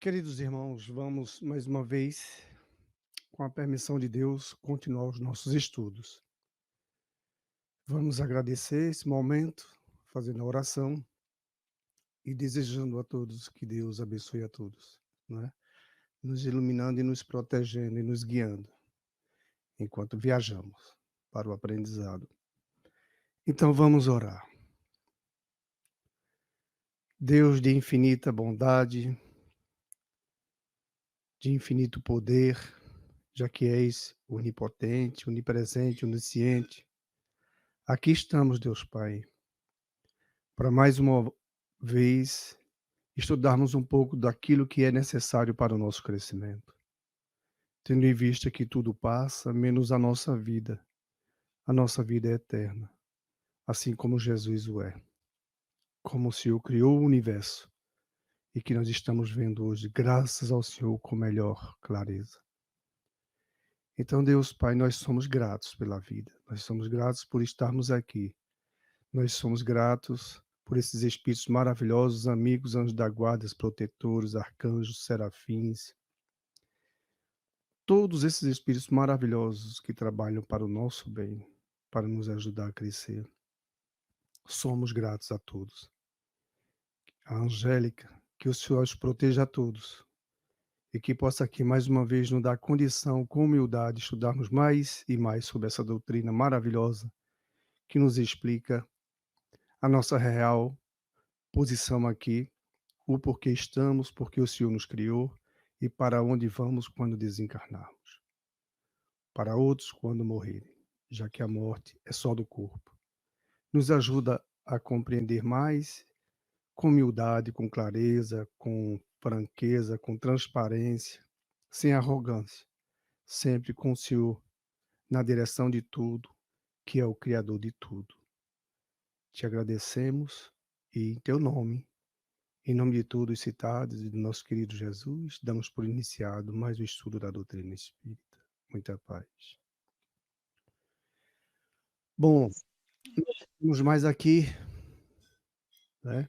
Queridos irmãos, vamos mais uma vez, com a permissão de Deus, continuar os nossos estudos. Vamos agradecer esse momento, fazendo a oração e desejando a todos que Deus abençoe a todos, né? Nos iluminando e nos protegendo e nos guiando enquanto viajamos para o aprendizado. Então vamos orar. Deus de infinita bondade, de infinito poder, já que és onipotente, onipresente, onisciente, aqui estamos, Deus Pai, para mais uma vez estudarmos um pouco daquilo que é necessário para o nosso crescimento, tendo em vista que tudo passa, menos a nossa vida. A nossa vida é eterna, assim como Jesus o é, como o Senhor criou o universo e que nós estamos vendo hoje, graças ao Senhor, com melhor clareza. Então, Deus Pai, nós somos gratos pela vida, nós somos gratos por estarmos aqui, nós somos gratos por esses espíritos maravilhosos, amigos, anjos da guarda, protetores, arcanjos, serafins, todos esses espíritos maravilhosos que trabalham para o nosso bem, para nos ajudar a crescer. Somos gratos a todos. A Angélica, que o Senhor os proteja a todos e que possa aqui mais uma vez nos dar condição, com humildade, estudarmos mais e mais sobre essa doutrina maravilhosa que nos explica a nossa real posição aqui, o porquê estamos, porque o Senhor nos criou e para onde vamos quando desencarnarmos. Para outros, quando morrerem, já que a morte é só do corpo. Nos ajuda a compreender mais com humildade, com clareza, com franqueza, com transparência, sem arrogância, sempre com o Senhor na direção de tudo, que é o Criador de tudo. Te agradecemos e em teu nome, em nome de todos os citados e do nosso querido Jesus, damos por iniciado mais o estudo da doutrina espírita. Muita paz. Bom, nós estamos mais aqui, né?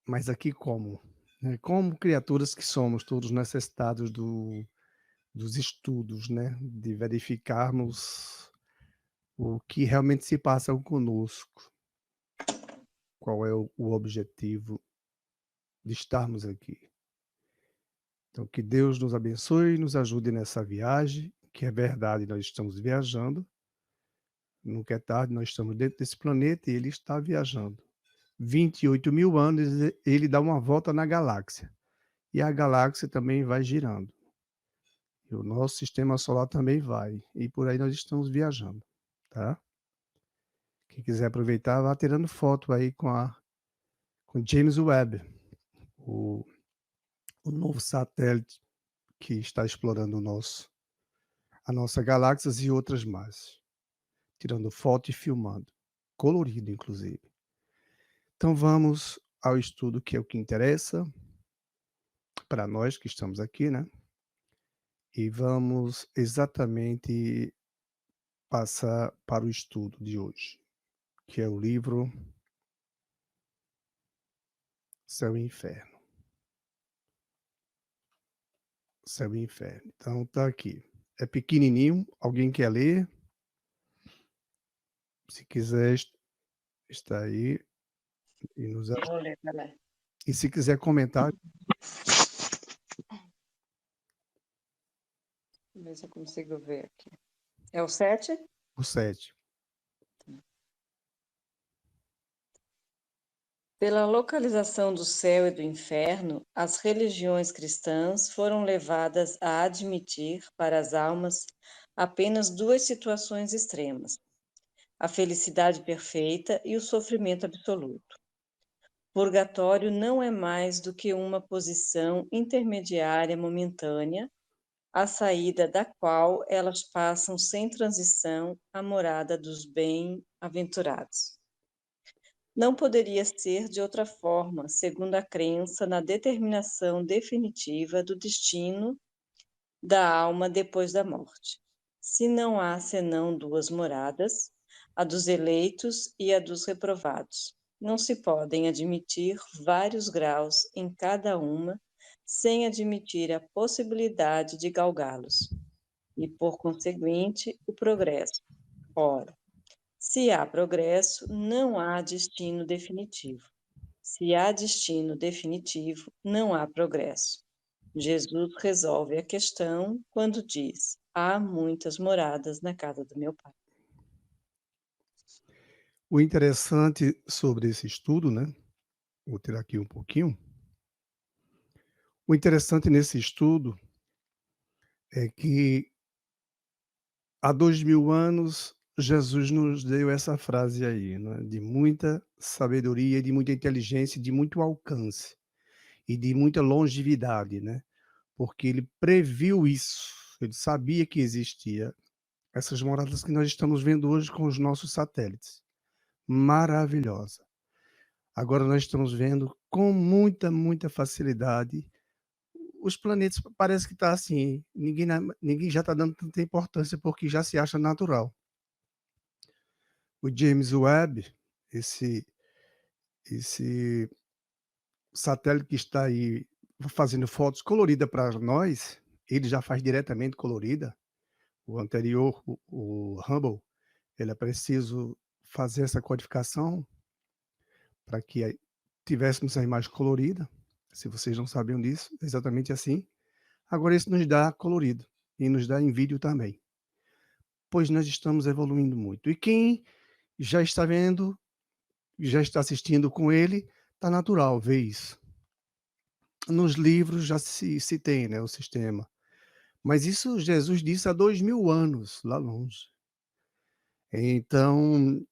Mas aqui como? Né? Como criaturas que somos, todos necessitados dos estudos, né? De verificarmos o que realmente se passa conosco, qual é o objetivo de estarmos aqui. Então, que Deus nos abençoe e nos ajude nessa viagem, que é verdade, nós estamos viajando, nunca é tarde, nós estamos dentro desse planeta e ele está viajando. 28 mil anos, ele dá uma volta na galáxia. E a galáxia também vai girando. E o nosso sistema solar também vai. E por aí nós estamos viajando, tá? Quem quiser aproveitar, vá tirando foto aí com James Webb, o, o novo satélite que está explorando a nossa galáxia e outras mais. Tirando foto e filmando. Colorido, inclusive. Então vamos ao estudo que é o que interessa para nós que estamos aqui, né? E vamos exatamente passar para o estudo de hoje, que é o livro Céu e Inferno. Céu e Inferno. Então tá aqui. É pequenininho, alguém quer ler? Se quiser, está aí e nos Vou ler, vai lá. e se quiser comentar, Deixa eu ver se eu consigo ver aqui. É o 7? o 7. Pela localização do céu e do inferno, as religiões cristãs foram levadas a admitir para as almas apenas duas situações extremas: a felicidade perfeita e o sofrimento absoluto. Purgatório não é mais do que uma posição intermediária momentânea, a saída da qual elas passam sem transição à morada dos bem-aventurados. Não poderia ser de outra forma, segundo a crença na determinação definitiva do destino da alma depois da morte. Se não há senão duas moradas, a dos eleitos e a dos reprovados, não se podem admitir vários graus em cada uma, sem admitir a possibilidade de galgá-los, e, por conseguinte, o progresso. Ora, se há progresso, não há destino definitivo. Se há destino definitivo, não há progresso. Jesus resolve a questão quando diz: há muitas moradas na casa do meu pai. O interessante sobre esse estudo, né, vou tirar aqui um pouquinho. O interessante nesse estudo é que há 2000 anos Jesus nos deu essa frase aí, né, de muita sabedoria, de muita inteligência, de muito alcance e de muita longevidade, né, porque ele previu isso, ele sabia que existia essas moradas que nós estamos vendo hoje com os nossos satélites. Maravilhosa. Agora nós estamos vendo com muita, muita facilidade os planetas, parece que está assim, ninguém já está dando tanta importância porque já se acha natural. O James Webb, esse esse satélite que está aí fazendo fotos coloridas para nós, ele já faz diretamente colorida. O anterior, o Hubble, ele é preciso fazer essa codificação para que tivéssemos a imagem colorida. Se vocês não sabiam disso, é exatamente assim. Agora esse nos dá colorido e nos dá em vídeo também, pois nós estamos evoluindo muito. E quem já está vendo, já está assistindo com ele, está natural ver isso. Nos livros já se tem, né, o sistema. Mas isso Jesus disse há 2000 anos, lá longe. Então,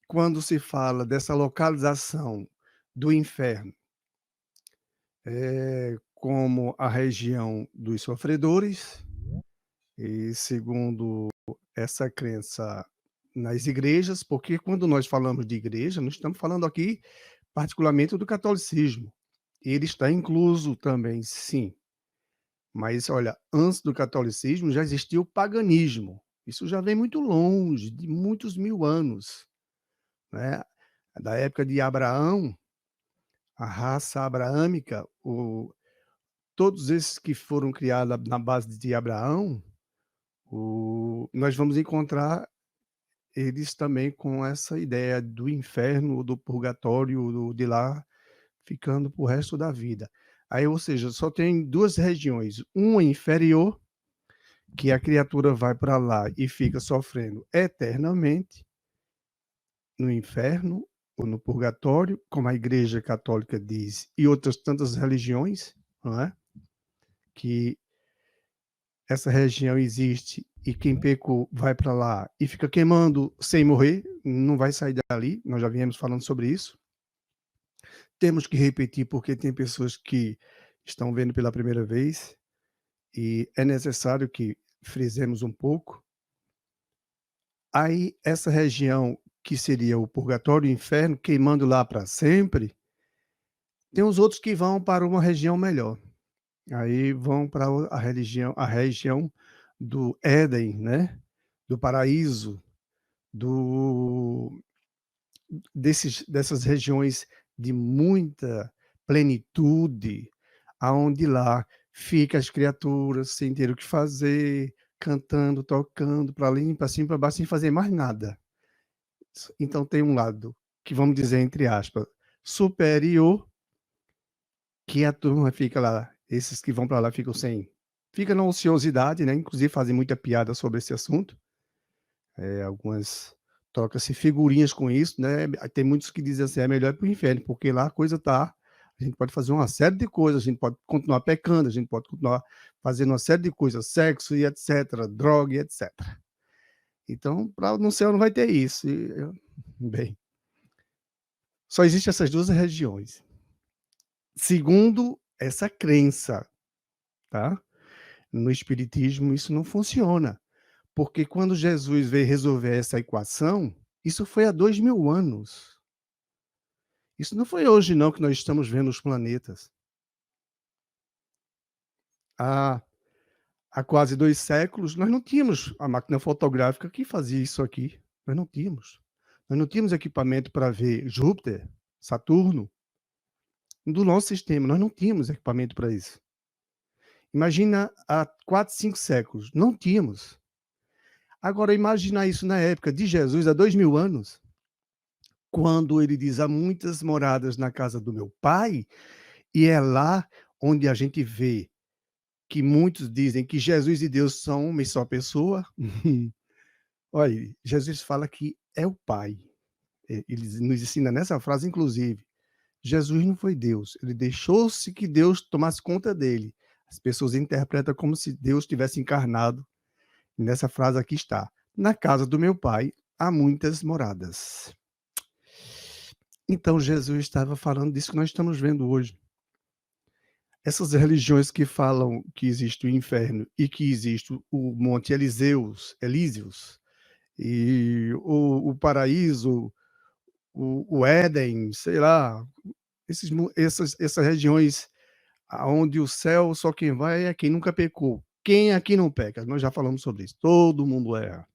quando se fala dessa localização do inferno, como a região dos sofredores, e segundo essa crença nas igrejas, porque quando nós falamos de igreja, não estamos falando aqui particularmente do catolicismo. Ele está incluso também, sim. Mas olha, antes do catolicismo já existia o paganismo. Isso já vem muito longe, de muitos mil anos, né? Da época de Abraão, a raça abraâmica, todos esses que foram criados na base de Abraão, nós vamos encontrar eles também com essa ideia do inferno, do purgatório, de lá ficando para o resto da vida. Aí, ou seja, só tem 2 regiões, uma inferior, que a criatura vai para lá e fica sofrendo eternamente, no inferno ou no purgatório, como a Igreja Católica diz, e outras tantas religiões, não é? Que essa região existe e quem pecou vai para lá e fica queimando sem morrer, não vai sair dali, nós já viemos falando sobre isso. Temos que repetir porque tem pessoas que estão vendo pela primeira vez e é necessário que frisemos um pouco. Aí essa região que seria o purgatório e o inferno, queimando lá para sempre, tem os outros que vão para uma região melhor. Aí vão para a região do Éden, né, do paraíso, do dessas regiões de muita plenitude, aonde lá fica as criaturas sem ter o que fazer, cantando, tocando para ali, para cima, para baixo, sem fazer mais nada. Então tem um lado que vamos dizer entre aspas, superior, que a turma fica lá, esses que vão para lá ficam sem, fica na ociosidade, né, inclusive fazem muita piada sobre esse assunto. Algumas troca-se figurinhas com isso, né, tem muitos que dizem assim: "É melhor ir para o inferno", porque lá a coisa tá, a gente pode fazer uma série de coisas, a gente pode continuar pecando, a gente pode continuar fazendo uma série de coisas, sexo e etcétera, droga e etcétera. Então, para no céu não vai ter isso bem, só existem essas 2 regiões, segundo essa crença, tá. No espiritismo isso não funciona, porque quando Jesus veio resolver essa equação, isso foi há 2000 anos. Isso não foi hoje não que nós estamos vendo os planetas. Há há quase 2 séculos nós não tínhamos a máquina fotográfica que fazia isso aqui, nós não tínhamos. Nós não tínhamos equipamento para ver Júpiter, Saturno, do nosso sistema. Nós não tínhamos equipamento para isso. Imagina há 4, 5 séculos, não tínhamos. Agora, imagina isso na época de Jesus, há 2000 anos, quando ele diz: há muitas moradas na casa do meu pai, e é lá onde a gente vê que muitos dizem que Jesus e Deus são uma só pessoa. Olha, Jesus fala que é o Pai. Ele nos ensina nessa frase, inclusive. Jesus não foi Deus, ele deixou-se que Deus tomasse conta dele. As pessoas interpretam como se Deus tivesse encarnado. Nessa frase aqui está: na casa do meu pai há muitas moradas. Então Jesus estava falando disso que nós estamos vendo hoje. Essas religiões que falam que existe o inferno e que existe o Monte Elíseos, e o paraíso, o Éden, sei lá, essas regiões aonde o céu só quem vai é quem nunca pecou. Quem aqui não peca? Nós já falamos sobre isso. Todo mundo erra.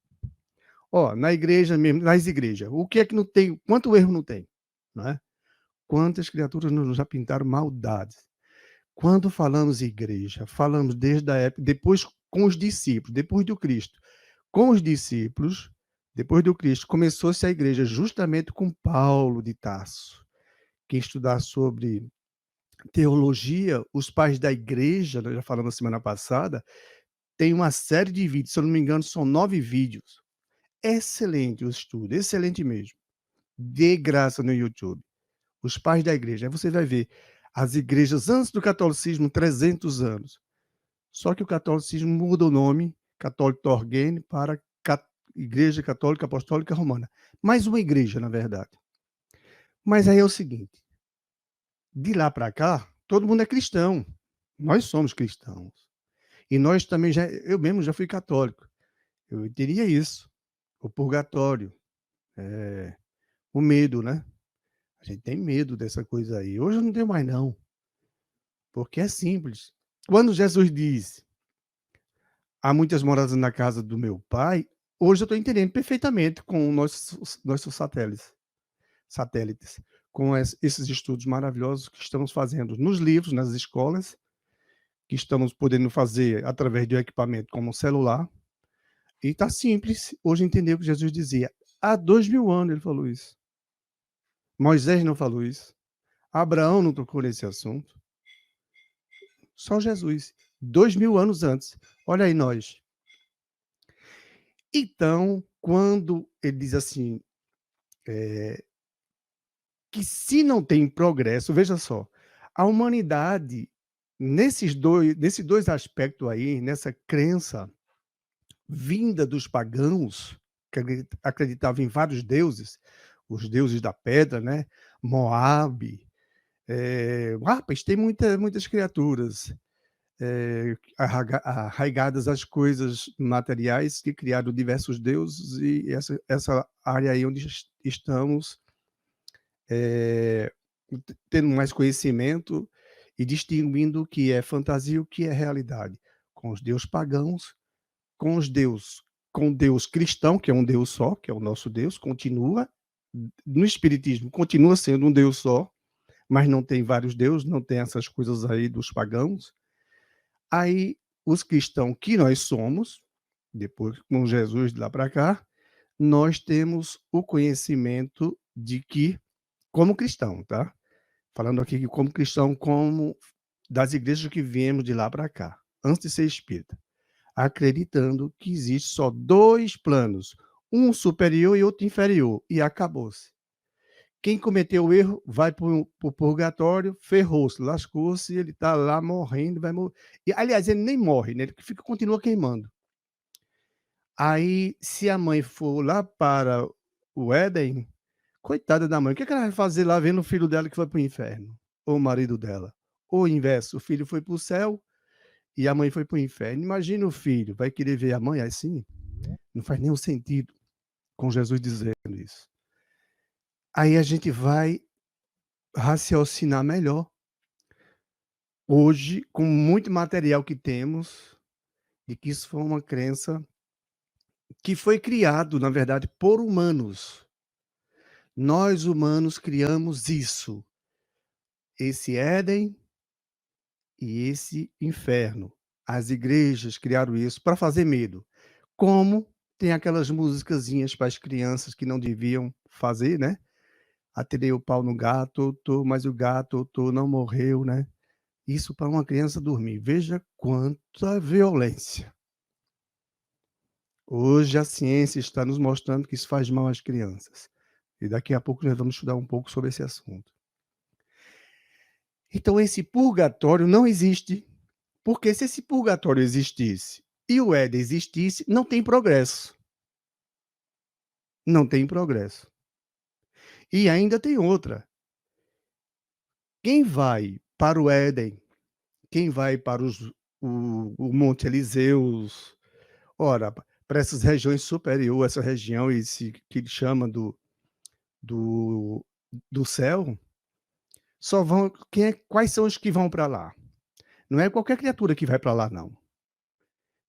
Ó, na igreja mesmo, nas igrejas, o que é que não tem? Quanto erro não tem? Não é? Quantas criaturas já pintaram maldades? Quando falamos igreja, falamos desde a época, depois com os discípulos, depois do Cristo. Com os discípulos, depois do Cristo, começou-se a igreja justamente com Paulo de Tarso. Quem estudar sobre teologia, os pais da igreja, nós já falamos semana passada, tem uma série de vídeos, se eu não me engano, são 9 vídeos. Excelente o estudo, excelente mesmo. De graça no YouTube. Os pais da igreja. Aí você vai ver as igrejas antes do catolicismo, 300 anos. Só que o catolicismo muda o nome, católico Torgene, para Igreja Católica Apostólica Romana. Mais uma igreja, na verdade. Mas aí é o seguinte, de lá para cá, todo mundo é cristão. Nós somos cristãos. E nós também eu mesmo já fui católico. Eu teria isso, o purgatório, o medo, né? A gente tem medo dessa coisa aí. Hoje eu não tenho mais não, porque é simples. Quando Jesus diz: há muitas moradas na casa do meu pai, hoje eu estou entendendo perfeitamente com nossos satélites, com esses estudos maravilhosos que estamos fazendo nos livros, nas escolas, que estamos podendo fazer através de um equipamento como o celular. E está simples hoje entender o que Jesus dizia. Há 2000 anos ele falou isso. Moisés não falou isso. Abraão não tocou nesse assunto. Só Jesus. 2000 anos antes. Olha aí nós. Então, quando ele diz assim, que se não tem progresso, veja só, a humanidade, nesses dois aspectos aí, nessa crença vinda dos pagãos, que acreditavam em vários deuses, os deuses da pedra, né? Moabe, rapaz, tem muitas criaturas arraigadas às coisas materiais que criaram diversos deuses, e essa área aí onde estamos tendo mais conhecimento e distinguindo o que é fantasia e o que é realidade, com os deuses pagãos, com Deus cristão, que é um Deus só, que é o nosso Deus, continua, no espiritismo, continua sendo um Deus só, mas não tem vários deuses, não tem essas coisas aí dos pagãos. Aí, os cristãos que nós somos, depois com Jesus de lá para cá, nós temos o conhecimento de que, como cristão, tá? Falando aqui que como cristão, como das igrejas que viemos de lá para cá, antes de ser espírita, acreditando que existe só 2 planos, um superior e outro inferior, e acabou-se. Quem cometeu o erro vai para o purgatório, ferrou-se, lascou-se, ele está lá morrendo, vai morrer. E, aliás, ele nem morre, né? Ele continua queimando. Aí, se a mãe for lá para o Éden, coitada da mãe, o que ela vai fazer lá vendo o filho dela que foi para o inferno? Ou o marido dela? Ou o inverso, o filho foi para o céu e a mãe foi para o inferno. Imagina o filho, vai querer ver a mãe assim? Não faz nenhum sentido com Jesus dizendo isso. Aí a gente vai raciocinar melhor. Hoje, com muito material que temos, de que isso foi uma crença que foi criado, na verdade, por humanos. Nós humanos criamos isso, esse Éden e esse inferno. As igrejas criaram isso para fazer medo. Como tem aquelas musicazinhas para as crianças que não deviam fazer, né? Atirei o pau no gato, tô, mas o gato tô, não morreu, né? Isso para uma criança dormir. Veja quanta violência. Hoje a ciência está nos mostrando que isso faz mal às crianças. E daqui a pouco nós vamos estudar um pouco sobre esse assunto. Então esse purgatório não existe, porque se esse purgatório existisse e o Éden existisse, não tem progresso. Não tem progresso. E ainda tem outra. Quem vai para o Éden, quem vai para o Monte Eliseus, ora, para essas regiões superiores, essa região esse, que ele chama do, do céu, só vão. Quais são os que vão para lá? Não é qualquer criatura que vai para lá, não.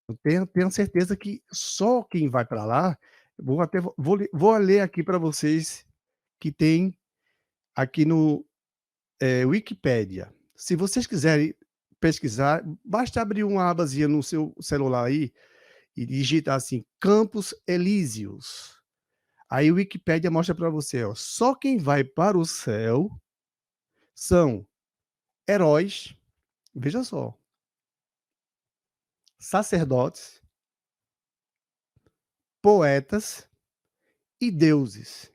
Eu tenho certeza que só quem vai para lá, vou ler aqui para vocês que tem aqui no Wikipédia. Se vocês quiserem pesquisar, basta abrir uma abazinha no seu celular aí e digitar assim, Campos Elíseos. Aí o Wikipédia mostra para você, ó, só quem vai para o céu são heróis, veja só, sacerdotes, poetas e deuses.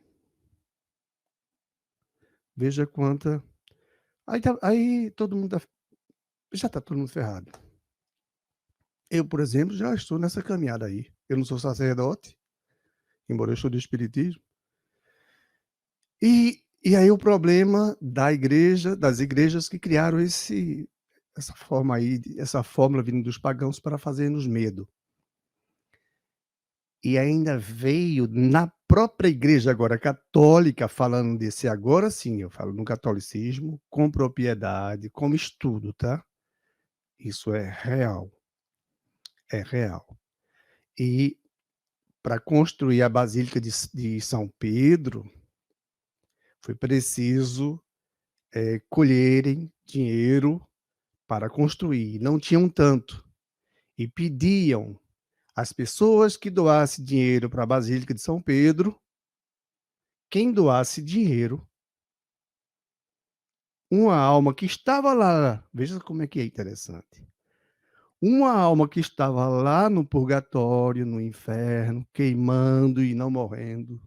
Veja quanta. Aí todo mundo já está todo mundo ferrado. Eu, por exemplo, já estou nessa caminhada aí. Eu não sou sacerdote, embora eu estude espiritismo. E aí o problema das igrejas que criaram essa forma aí, essa fórmula vindo dos pagãos para fazer-nos medo. E ainda veio na própria igreja agora católica, falando desse agora sim, eu falo no catolicismo, com propriedade, como estudo, tá? Isso é real. É real. E para construir a Basílica de São Pedro, foi preciso colherem dinheiro para construir. Não tinham tanto. E pediam às pessoas que doassem dinheiro para a Basílica de São Pedro, quem doasse dinheiro, uma alma que estava lá, veja como é que é interessante. Uma alma que estava lá no purgatório, no inferno, queimando e não morrendo.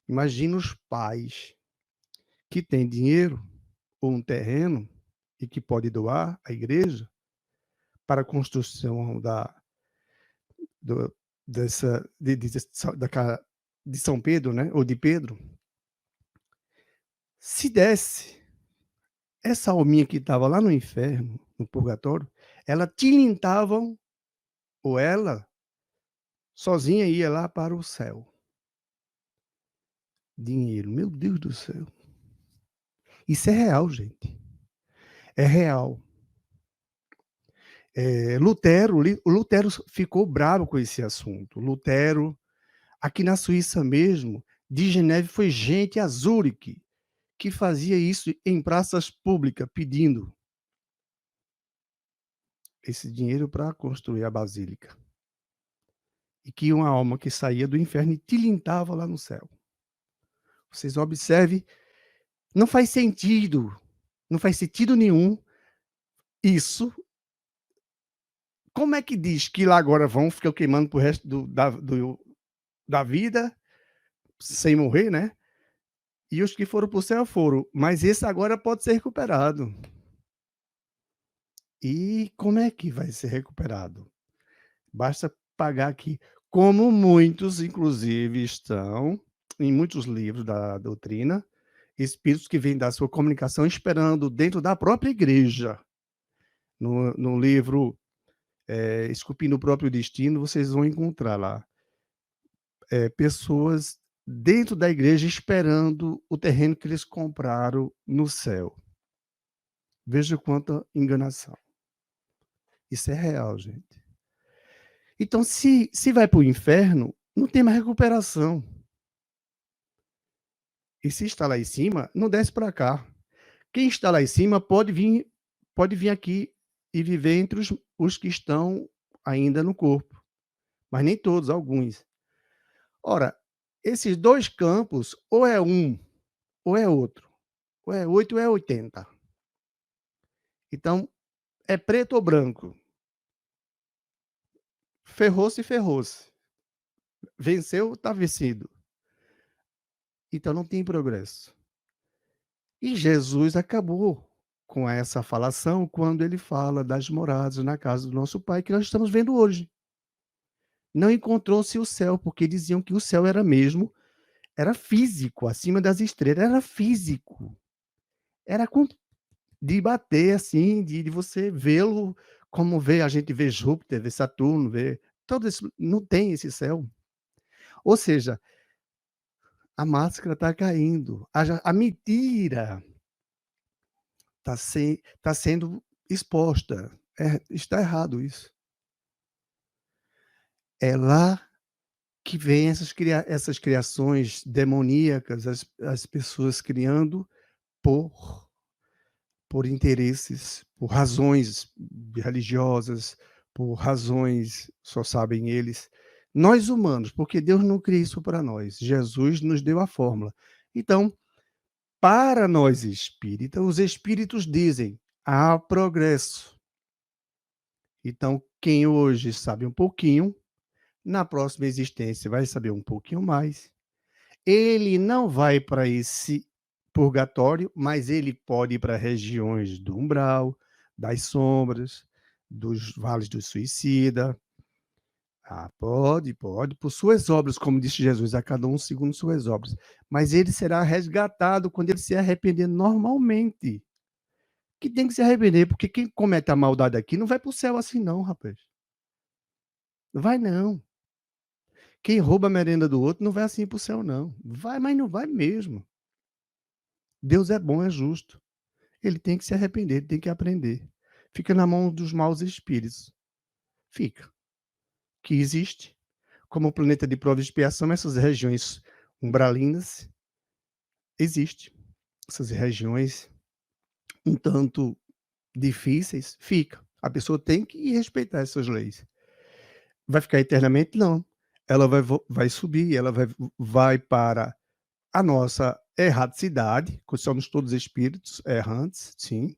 Imagina os pais que têm dinheiro ou um terreno e que pode doar à igreja para a construção do, dessa, de São Pedro, né? Ou de Pedro. Se desse, essa alminha que estava lá no inferno, no purgatório, ela tilintavam, ou ela sozinha ia lá para o céu. Dinheiro, meu Deus do céu. Isso é real, gente. É real. Lutero ficou bravo com esse assunto. Lutero, aqui na Suíça mesmo, de Geneve, foi gente a Zurique que fazia isso em praças públicas, pedindo esse dinheiro para construir a basílica. E que uma alma que saía do inferno e tilintava lá no céu. Vocês observem, não faz sentido nenhum isso. Como é que diz que lá agora vão ficar queimando pro resto da vida, sem morrer, né? E os que foram para o céu foram, mas esse agora pode ser recuperado. E como é que vai ser recuperado? Basta pagar aqui, como muitos, inclusive, estão em muitos livros da doutrina, espíritos que vêm da sua comunicação esperando dentro da própria igreja. No livro Esculpindo o Próprio Destino, vocês vão encontrar lá pessoas dentro da igreja esperando o terreno que eles compraram no céu. Veja quanta enganação. Isso é real, gente. Então, se vai para o inferno, não tem mais recuperação. E se está lá em cima, não desce para cá. Quem está lá em cima pode vir aqui e viver entre os que estão ainda no corpo, mas nem todos, alguns. Ora, esses 2 campos, ou é um ou é outro, ou é 8 ou é 80. Então, é preto ou branco. Ferrou-se, ferrou-se. Venceu, está vencido. Então não tem progresso. E Jesus acabou com essa falação quando ele fala das moradas na casa do nosso Pai, que nós estamos vendo hoje. Não encontrou-se o céu, porque diziam que o céu era físico, acima das estrelas, era físico. Era de bater assim, de você vê-lo como a gente vê Júpiter, vê Saturno, vê todo esse, não tem esse céu. Ou seja, a máscara está caindo, a mentira está sendo exposta. Está errado isso. É lá que vem essas criações demoníacas, as pessoas criando por interesses, por razões religiosas, por razões só sabem eles. Nós humanos, porque Deus não cria isso para nós, Jesus nos deu a fórmula. Então, para nós espíritas, os espíritos dizem: há progresso. Então, quem hoje sabe um pouquinho, na próxima existência vai saber um pouquinho mais. Ele não vai para esse purgatório, mas ele pode ir para regiões do umbral, das sombras, dos vales do suicida. Ah, pode, por suas obras, como disse Jesus, a cada um segundo suas obras. Mas ele será resgatado quando ele se arrepender normalmente. Que tem que se arrepender, porque quem comete a maldade aqui não vai para o céu assim não, rapaz. Não vai não. Quem rouba a merenda do outro não vai assim para o céu não. Vai, mas não vai mesmo. Deus é bom, é justo. Ele tem que se arrepender, ele tem que aprender. Fica na mão dos maus espíritos. Fica. Que existe. Como o planeta de prova e expiação, essas regiões umbralinas, existe. Essas regiões um tanto difíceis, fica. A pessoa tem que respeitar essas leis. Vai ficar eternamente? Não. Ela vai subir, ela vai para a nossa erraticidade, que somos todos espíritos errantes, sim,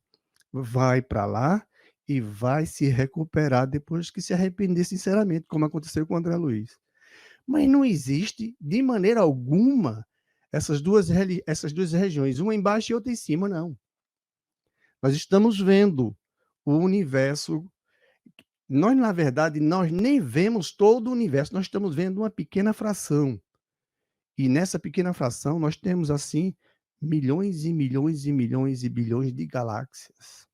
vai para lá e vai se recuperar depois que se arrepender sinceramente, como aconteceu com o André Luiz. Mas não existe, de maneira alguma, essas duas regiões, uma embaixo e outra em cima, não. Nós estamos vendo o universo. Nós, na verdade, nós nem vemos todo o universo, nós estamos vendo uma pequena fração. E nessa pequena fração, nós temos, assim, milhões e milhões e milhões e bilhões de galáxias,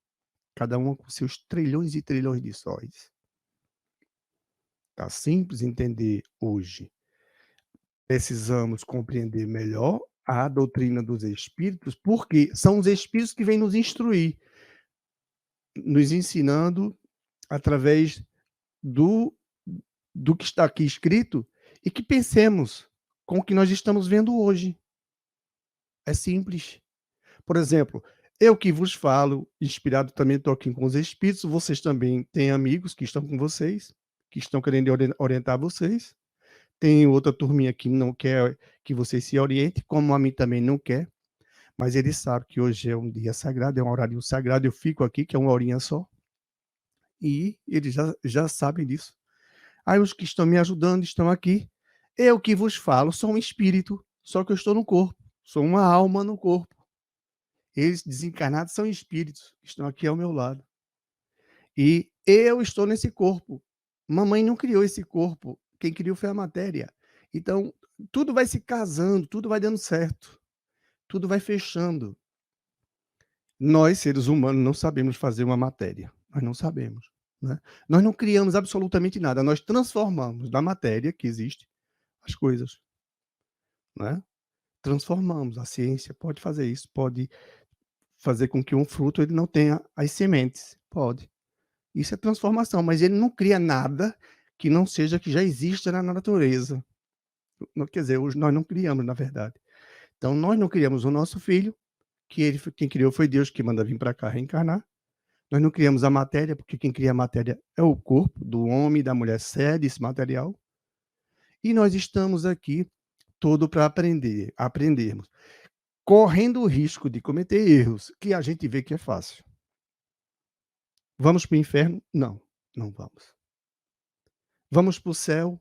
cada uma com seus trilhões e trilhões de sóis. Tá simples entender hoje. Precisamos compreender melhor a doutrina dos espíritos, porque são os espíritos que vêm nos instruir, nos ensinando através do que está aqui escrito e que pensemos com o que nós estamos vendo hoje. É simples. Por exemplo, eu que vos falo, inspirado também estou aqui com os espíritos, vocês também têm amigos que estão com vocês, que estão querendo orientar vocês. Tem outra turminha que não quer que vocês se orientem, como a mim também não quer, mas ele sabe que hoje é um dia sagrado, é um horário sagrado, eu fico aqui, que é uma horinha só, e eles já sabem disso. Aí os que estão me ajudando estão aqui. Eu que vos falo sou um espírito, só que eu estou no corpo, sou uma alma no corpo. Eles desencarnados são espíritos, que estão aqui ao meu lado. E eu estou nesse corpo. Mamãe não criou esse corpo, quem criou foi a matéria. Então, tudo vai se casando, tudo vai dando certo, tudo vai fechando. Nós, seres humanos, não sabemos fazer uma matéria, nós não sabemos. Né? Nós não criamos absolutamente nada, nós transformamos da matéria que existe as coisas. Né? Transformamos, a ciência pode fazer isso, pode fazer com que um fruto ele não tenha as sementes, pode. Isso é transformação, mas ele não cria nada que não seja que já exista na natureza. Quer dizer, hoje nós não criamos, na verdade. Então nós não criamos o nosso filho, que quem criou foi Deus, que manda vir para cá reencarnar. Nós não criamos a matéria, porque quem cria a matéria é o corpo do homem e da mulher, cede esse material. E nós estamos aqui todo para aprendermos, correndo o risco de cometer erros que a gente vê que é fácil. Vamos para o inferno? Não, não vamos. Vamos para o céu?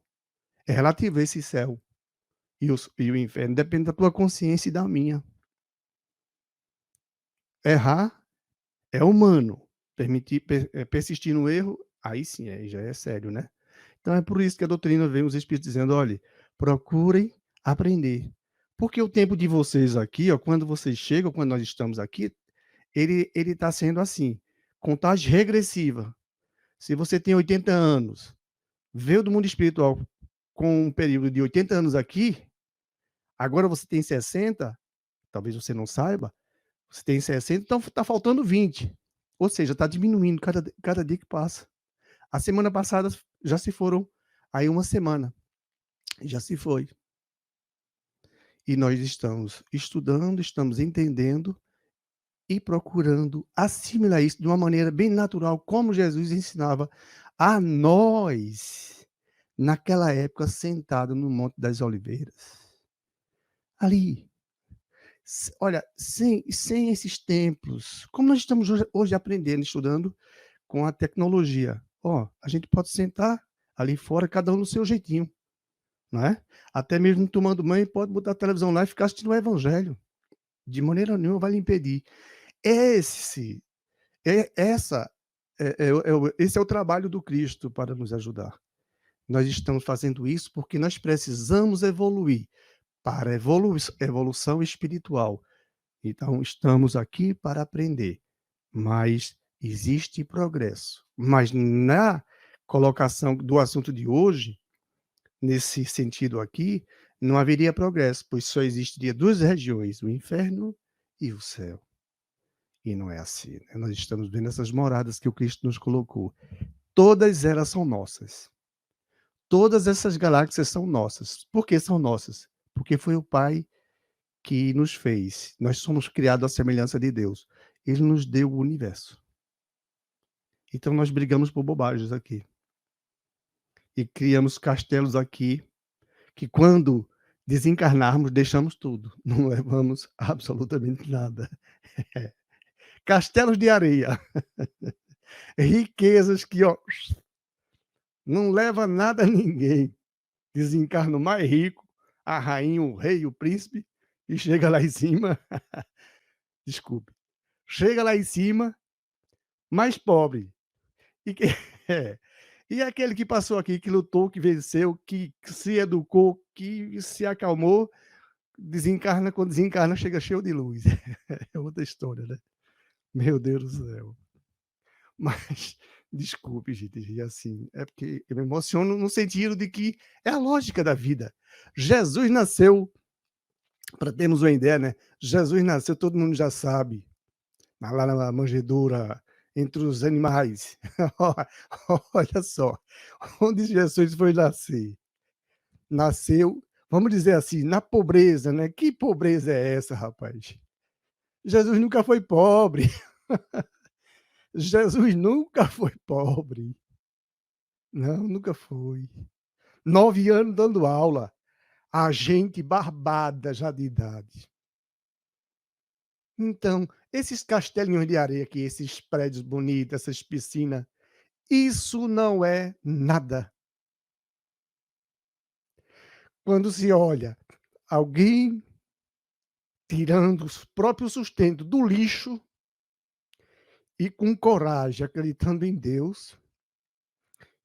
É relativo esse céu e o inferno, depende da tua consciência e da minha. Errar é humano, persistir no erro, aí sim, aí já é sério, né. Então é por isso que a doutrina vem os espíritos dizendo: "Olhe, procurem aprender". Porque o tempo de vocês aqui, ó, quando vocês chegam, quando nós estamos aqui, ele está sendo assim, contagem regressiva. Se você tem 80 anos, veio do mundo espiritual com um período de 80 anos aqui, agora você tem 60, talvez você não saiba, você tem 60, então está faltando 20. Ou seja, está diminuindo cada dia que passa. A semana passada já se foram aí uma semana, já se foi. E nós estamos estudando, estamos entendendo e procurando assimilar isso de uma maneira bem natural, como Jesus ensinava a nós, naquela época, sentado no Monte das Oliveiras. Ali, olha, sem esses templos, como nós estamos hoje aprendendo, estudando com a tecnologia. Ó, a gente pode sentar ali fora, cada um no seu jeitinho, não é? Até mesmo tomando banho, pode botar a televisão lá e ficar assistindo o evangelho. De maneira nenhuma vai lhe impedir. Esse é essa esse é o trabalho do Cristo para nos ajudar. Nós estamos fazendo isso porque nós precisamos evoluir para evolução espiritual. Então estamos aqui para aprender, mas existe progresso. Mas na colocação do assunto de hoje, nesse sentido aqui, não haveria progresso, pois só existiria 2 regiões, o inferno e o céu. E não é assim, né, nós estamos vendo essas moradas que o Cristo nos colocou. Todas elas são nossas. Todas essas galáxias são nossas. Por que são nossas? Porque foi o Pai que nos fez. Nós somos criados à semelhança de Deus. Ele nos deu o universo. Então nós brigamos por bobagens aqui. E criamos castelos aqui, que quando desencarnarmos, deixamos tudo. Não levamos absolutamente nada. Castelos de areia. Riquezas que, ó, não leva nada a ninguém. Desencarna o mais rico, a rainha, o rei, o príncipe, e chega lá em cima, desculpe, chega lá em cima, mais pobre. E que é. E aquele que passou aqui, que lutou, que venceu, que se educou, que se acalmou, desencarna, quando desencarna chega cheio de luz. É outra história, né. Meu Deus do céu. Mas, desculpe gente, e assim, é porque eu me emociono no sentido de que é a lógica da vida. Jesus nasceu, para termos uma ideia, né, Jesus nasceu, todo mundo já sabe, lá na manjedoura, entre os animais. Olha só, onde Jesus foi nascer? Nasceu, vamos dizer assim, na pobreza, né, que pobreza é essa, rapaz? Jesus nunca foi pobre, Jesus nunca foi pobre. Não, nunca foi. 9 anos dando aula, a gente barbada já de idade. Então, esses castelinhos de areia aqui, esses prédios bonitos, essas piscinas, isso não é nada. Quando se olha alguém tirando o próprio sustento do lixo e com coragem, acreditando em Deus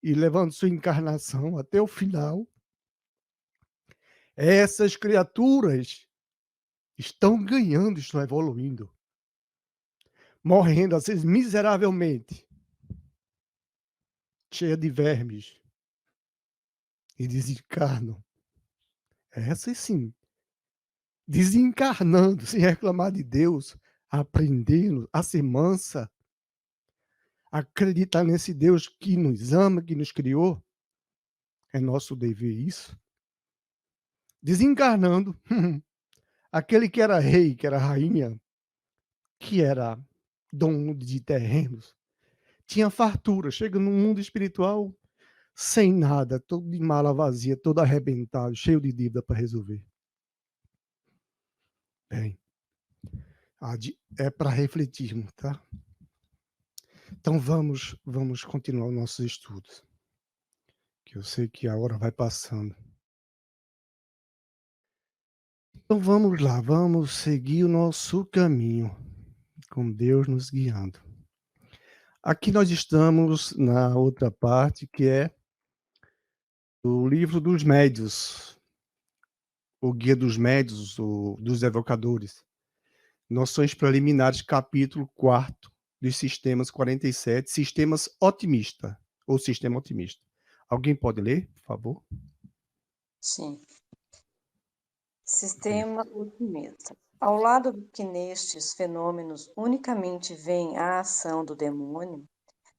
e levando sua encarnação até o final, essas criaturas estão ganhando, estão evoluindo, morrendo assim miseravelmente, cheia de vermes, e desencarnam. Essas sim, desencarnando, sem reclamar de Deus, aprendendo a ser mansa, acreditar nesse Deus que nos ama, que nos criou, é nosso dever isso. Desencarnando, Aquele que era rei, que era rainha, que era dono de terrenos, tinha fartura. Chega no mundo espiritual sem nada, todo de mala vazia, todo arrebentado, cheio de dívida para resolver. Bem, é para refletirmos, tá? Então vamos continuar os nossos estudos, que eu sei que a hora vai passando. Então vamos lá, vamos seguir o nosso caminho, com Deus nos guiando. Aqui nós estamos na outra parte, que é o livro dos médios, o guia dos médios, dos evocadores. Noções preliminares, capítulo 4 dos sistemas 47, sistemas otimista, ou sistema otimista. Alguém pode ler, por favor? Sim. Sistema otimista. Ao lado do que nestes fenômenos unicamente veem a ação do demônio,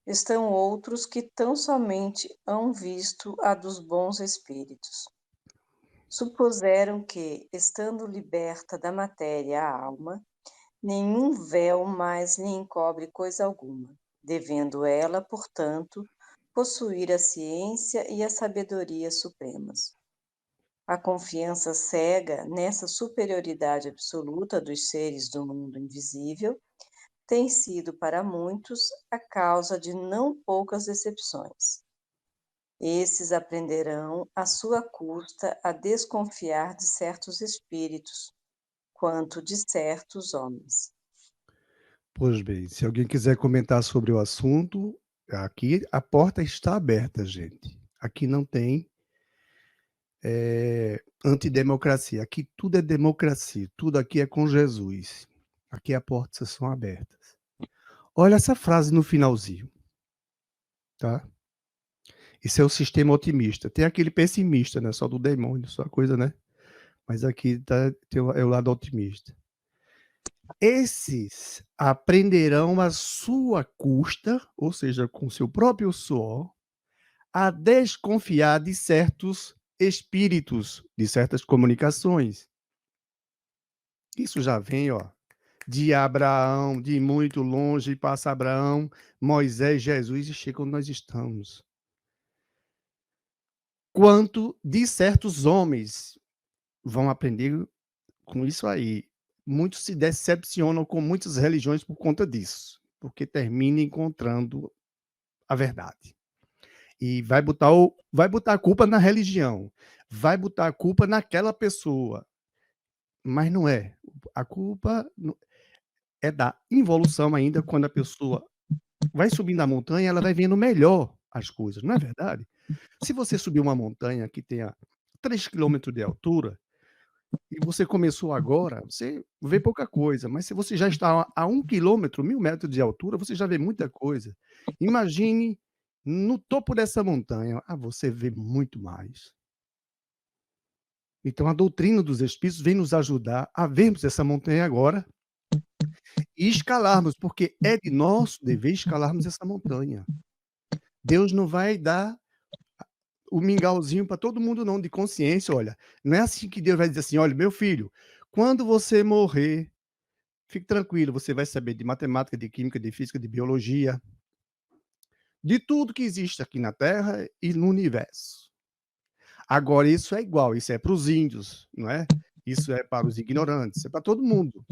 estão outros que tão somente hão visto a dos bons espíritos. Supuseram que, estando liberta da matéria a alma, nenhum véu mais lhe encobre coisa alguma, devendo ela, portanto, possuir a ciência e a sabedoria supremas. A confiança cega nessa superioridade absoluta dos seres do mundo invisível tem sido para muitos a causa de não poucas decepções. Esses aprenderão à sua custa a desconfiar de certos espíritos, quanto de certos homens. Pois bem, se alguém quiser comentar sobre o assunto, aqui a porta está aberta, gente. Aqui não tem antidemocracia. Aqui tudo é democracia. Tudo aqui é com Jesus. Aqui as portas são abertas. Olha essa frase no finalzinho, tá? Isso é o sistema otimista. Tem aquele pessimista, né? Só do demônio, só coisa, né? Mas aqui é o lado otimista. Esses aprenderão à sua custa, ou seja, com seu próprio suor, a desconfiar de certos espíritos, de certas comunicações. Isso já vem, ó, de Abraão, de muito longe, passa Abraão, Moisés, Jesus e chega onde nós estamos. Quanto de certos homens vão aprender com isso aí. Muitos se decepcionam com muitas religiões por conta disso, porque termina encontrando a verdade. E vai botar a culpa na religião, vai botar a culpa naquela pessoa, mas não é. A culpa é da involução ainda, quando a pessoa vai subindo a montanha, ela vai vendo melhor as coisas, não é verdade? Se você subir uma montanha que tenha 3 quilômetros de altura, e você começou agora, você vê pouca coisa, mas se você já está a 1 quilômetro, 1.000 metros de altura, você já vê muita coisa. Imagine no topo dessa montanha, você vê muito mais. Então a doutrina dos espíritos vem nos ajudar a vermos essa montanha agora e escalarmos, porque é de nosso dever escalarmos essa montanha. Deus não vai dar o mingauzinho para todo mundo não, de consciência, olha, não é assim que Deus vai dizer assim: "Olha, meu filho, quando você morrer, fique tranquilo, você vai saber de matemática, de química, de física, de biologia, de tudo que existe aqui na Terra e no universo. Agora, isso é igual, isso é para os índios, não é? Isso é para os ignorantes, é para todo mundo.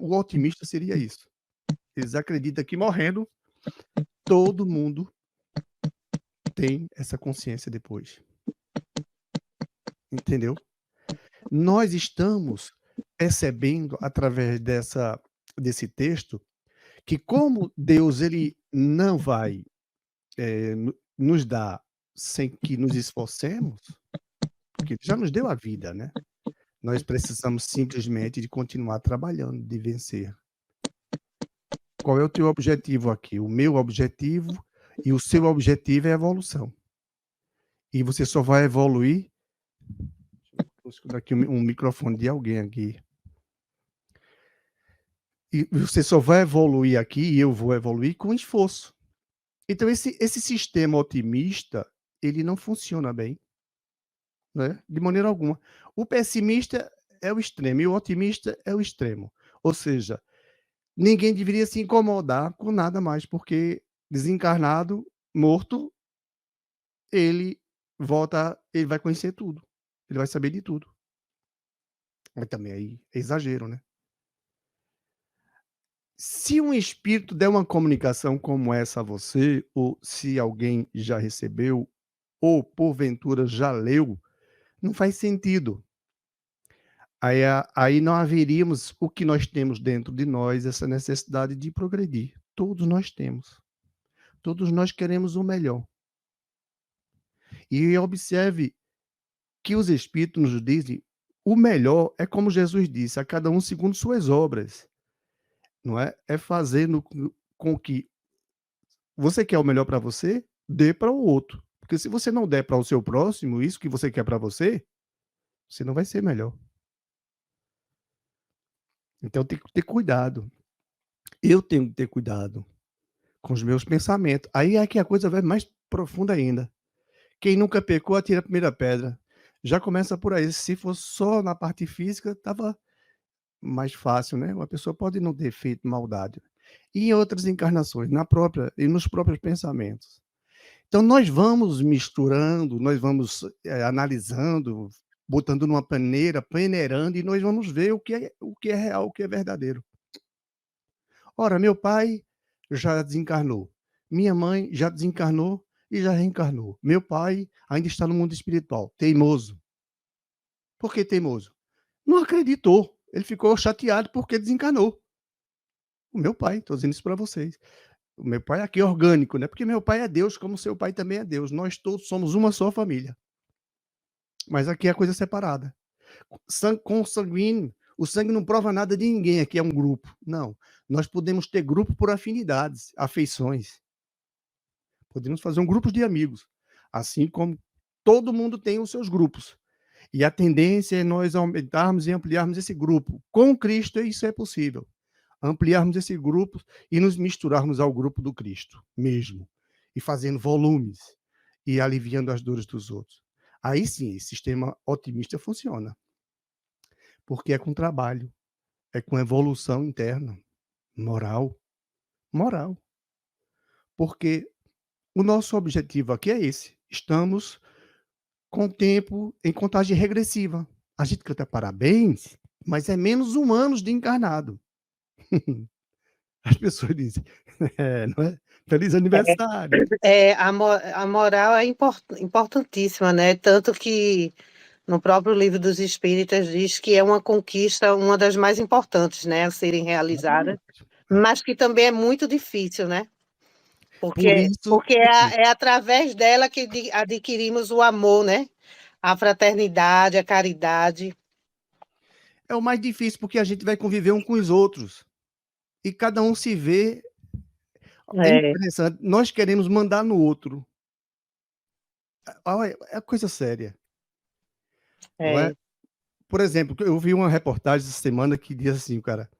O otimista seria isso. Eles acreditam que morrendo, todo mundo tem essa consciência depois. Entendeu? Nós estamos percebendo, através desse texto, que como Deus ele não vai nos dar sem que nos esforcemos, porque ele já nos deu a vida, né? Nós precisamos simplesmente de continuar trabalhando, de vencer. Qual é o teu objetivo aqui? O meu objetivo e o seu objetivo é a evolução. E você só vai evoluir. Vou escutar aqui um microfone de alguém aqui. E você só vai evoluir aqui, e eu vou evoluir com esforço. Então esse sistema otimista, ele não funciona bem, né, de maneira alguma. O pessimista é o extremo, e o otimista é o extremo. Ou seja, ninguém deveria se incomodar com nada mais, porque desencarnado, morto, ele vai conhecer tudo, ele vai saber de tudo. Mas também aí é exagero, né. Se um espírito der uma comunicação como essa a você, ou se alguém já recebeu, ou porventura já leu, não faz sentido. Aí não haveríamos o que nós temos dentro de nós, essa necessidade de progredir. Todos nós temos. Todos nós queremos o melhor. E observe que os espíritos nos dizem, o melhor é como Jesus disse, a cada um segundo suas obras, não é? É fazendo com que você quer o melhor para você, dê para o outro. Porque se você não der para o seu próximo isso que você quer para você não vai ser melhor. Então tem que ter cuidado. Eu tenho que ter cuidado com os meus pensamentos. Aí é que a coisa vai mais profunda ainda. Quem nunca pecou, atira a primeira pedra. Já começa por aí. Se fosse só na parte física, estava mais fácil, né? Uma pessoa pode não ter feito maldade. E em outras encarnações, na própria e nos próprios pensamentos. Então nós vamos misturando, nós vamos, analisando, botando numa peneira, peneirando, e nós vamos ver o que é real, o que é verdadeiro. Ora, meu pai já desencarnou, minha mãe já desencarnou e já reencarnou. Meu pai ainda está no mundo espiritual, teimoso. Por que teimoso? Não acreditou, ele ficou chateado porque desencarnou. O meu pai, estou dizendo isso para vocês. O meu pai aqui é orgânico, né, porque meu pai é Deus, como seu pai também é Deus. Nós todos somos uma só família. Mas aqui é coisa separada. Consanguíneo, o sangue não prova nada de ninguém, aqui é um grupo. Não, nós podemos ter grupo por afinidades, afeições. Podemos fazer um grupo de amigos, assim como todo mundo tem os seus grupos. E a tendência é nós aumentarmos e ampliarmos esse grupo. Com Cristo isso é possível. Ampliarmos esse grupo e nos misturarmos ao grupo do Cristo mesmo. E fazendo volumes e aliviando as dores dos outros. Aí sim, esse sistema otimista funciona. Porque é com trabalho, é com evolução interna, moral. Moral. Porque o nosso objetivo aqui é esse. Estamos com o tempo em contagem regressiva. A gente canta parabéns, mas é menos 1 ano de encarnado. As pessoas dizem, não é? Feliz aniversário. A moral é importantíssima, né? Tanto que no próprio Livro dos Espíritas diz que é uma conquista, uma das mais importantes, né, a serem realizadas, mas que também é muito difícil, né? Por Porque, isso, porque é através dela que adquirimos o amor, né? A fraternidade, a caridade. é o mais difícil, porque a gente vai conviver um com os outros. E cada um se vê. É É, interessante, nós queremos mandar no outro. Olha, é coisa séria, não é? é, Por exemplo, eu vi uma reportagem essa semana que diz assim, cara,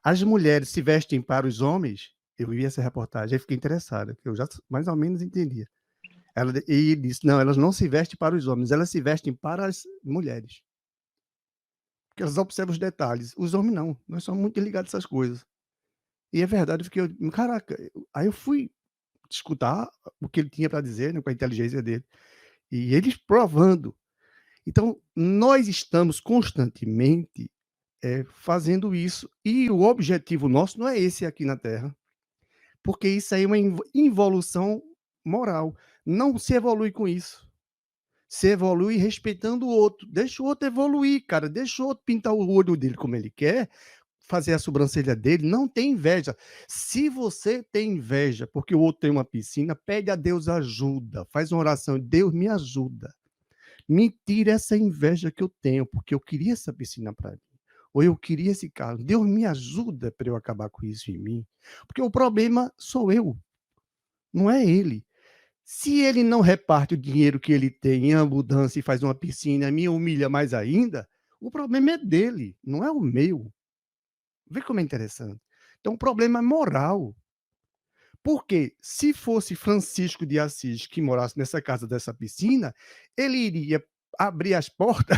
as mulheres se vestem para os homens. Eu vi essa reportagem, aí fiquei interessado, que eu já mais ou menos entendia. E disse, não, elas não se vestem para os homens, elas se vestem para as mulheres. Porque elas observam os detalhes. Os homens não, nós somos muito ligados a essas coisas. E é verdade, porque caraca, aí eu fui escutar o que ele tinha para dizer, né, com a inteligência dele. E eles provando. Então, nós estamos constantemente fazendo isso. E o objetivo nosso não é esse aqui na Terra, porque isso aí é uma involução moral. Não se evolui com isso. Se evolui respeitando o outro. Deixa o outro evoluir, cara. Deixa o outro pintar o olho dele como ele quer, fazer a sobrancelha dele. Não tem inveja. Se você tem inveja porque o outro tem uma piscina, pede a Deus ajuda. Faz uma oração. Deus me ajuda. Me tira essa inveja que eu tenho, porque eu queria essa piscina para mim. Ou eu queria esse carro. Deus me ajuda para eu acabar com isso em mim. Porque o problema sou eu, não é ele. Se ele não reparte o dinheiro que ele tem em abundância e faz uma piscina, me humilha mais ainda, o problema é dele, não é o meu. Vê como é interessante. Então o problema é moral. Porque se fosse Francisco de Assis que morasse nessa casa dessa piscina, ele iria abrir as portas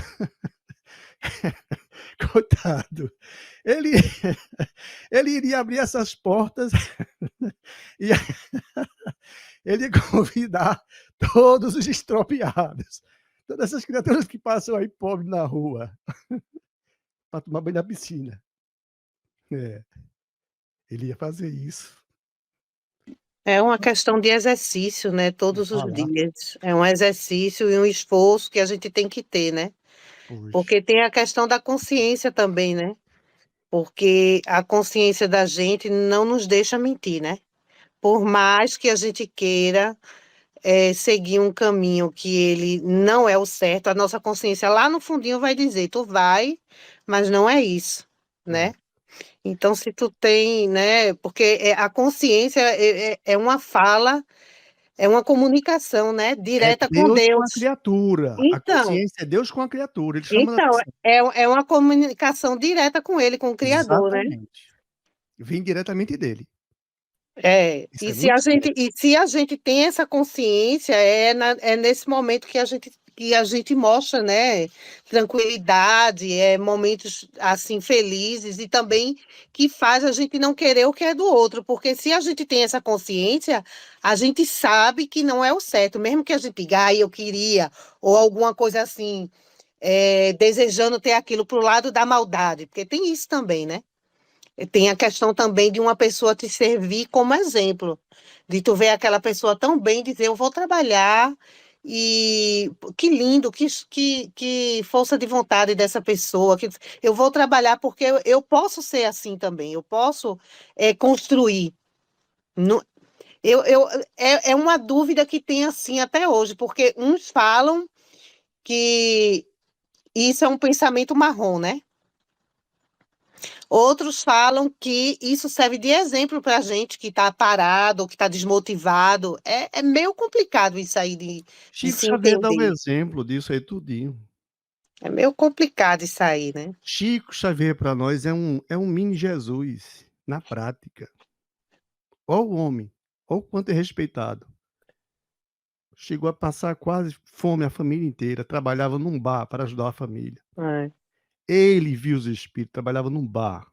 coitado, ele ele iria abrir essas portas e ele ia convidar todos os estropiados, todas essas criaturas que passam aí pobre na rua, para tomar banho na piscina. É, ele ia fazer isso. É uma questão de exercício, né, todos os Falar, dias. É um exercício e um esforço que a gente tem que ter, né. pois, Porque tem a questão da consciência também, né, porque a consciência da gente não nos deixa mentir, né. Por mais que a gente queira, seguir um caminho que ele não é o certo, a nossa consciência lá no fundinho vai dizer: "Tu vai, mas não é isso", é. né. Então se tu tem, né, porque, a consciência é uma fala, é uma comunicação, né, É direta com Deus com a Deus. criatura, a Então consciência é Deus com a criatura, ele chama então, assim. é uma comunicação direta com ele, com o Criador, né. Exatamente. Vem diretamente dele. É, Isso é muito sério. e se a gente tem essa consciência, é nesse momento que a gente mostra, né, tranquilidade, momentos, assim, felizes e também que faz a gente não querer o que é do outro, porque se a gente tem essa consciência, a gente sabe que não é o certo, mesmo que a gente diga: "Ai, eu queria", ou alguma coisa assim, desejando ter aquilo para o lado da maldade, porque tem isso também, né. Tem a questão também de uma pessoa te servir como exemplo, de tu ver aquela pessoa tão bem, dizer: "Eu vou trabalhar", e que lindo, que força de vontade dessa pessoa, que eu vou trabalhar porque eu posso ser assim também, eu posso, construir. No eu é uma dúvida que tem, assim, até hoje, porque uns falam que isso é um pensamento marrom, né. Outros falam que isso serve de exemplo para a gente que está parado ou que está desmotivado. É meio complicado isso aí de Chico se Xavier dá um entender. exemplo disso aí tudinho. É meio complicado isso aí, né. Chico Xavier para nós é um mini Jesus, na prática. Ó o homem, ó o quanto é respeitado. Chegou a passar quase fome a família inteira, trabalhava num bar para ajudar a família. É. Ele viu os espíritos, trabalhava num bar.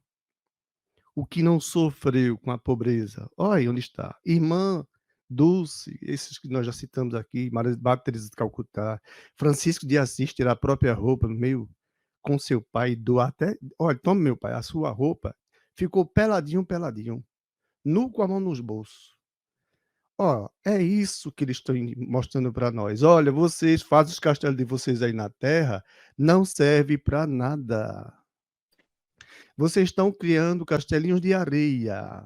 O que não sofreu com a pobreza, olha aí onde está. Irmã Dulce, esses que nós já citamos aqui, Maria Teresa de Calcutá, Francisco de Assis tirar a própria roupa no meio com seu pai e doar até, olha, toma meu pai, a sua roupa, ficou peladinho, peladinho, nu com a mão nos bolsos. Ó, é isso que eles estão mostrando para nós. Olha, vocês fazem os castelos de vocês aí na terra, não serve para nada. Vocês estão criando castelinhos de areia.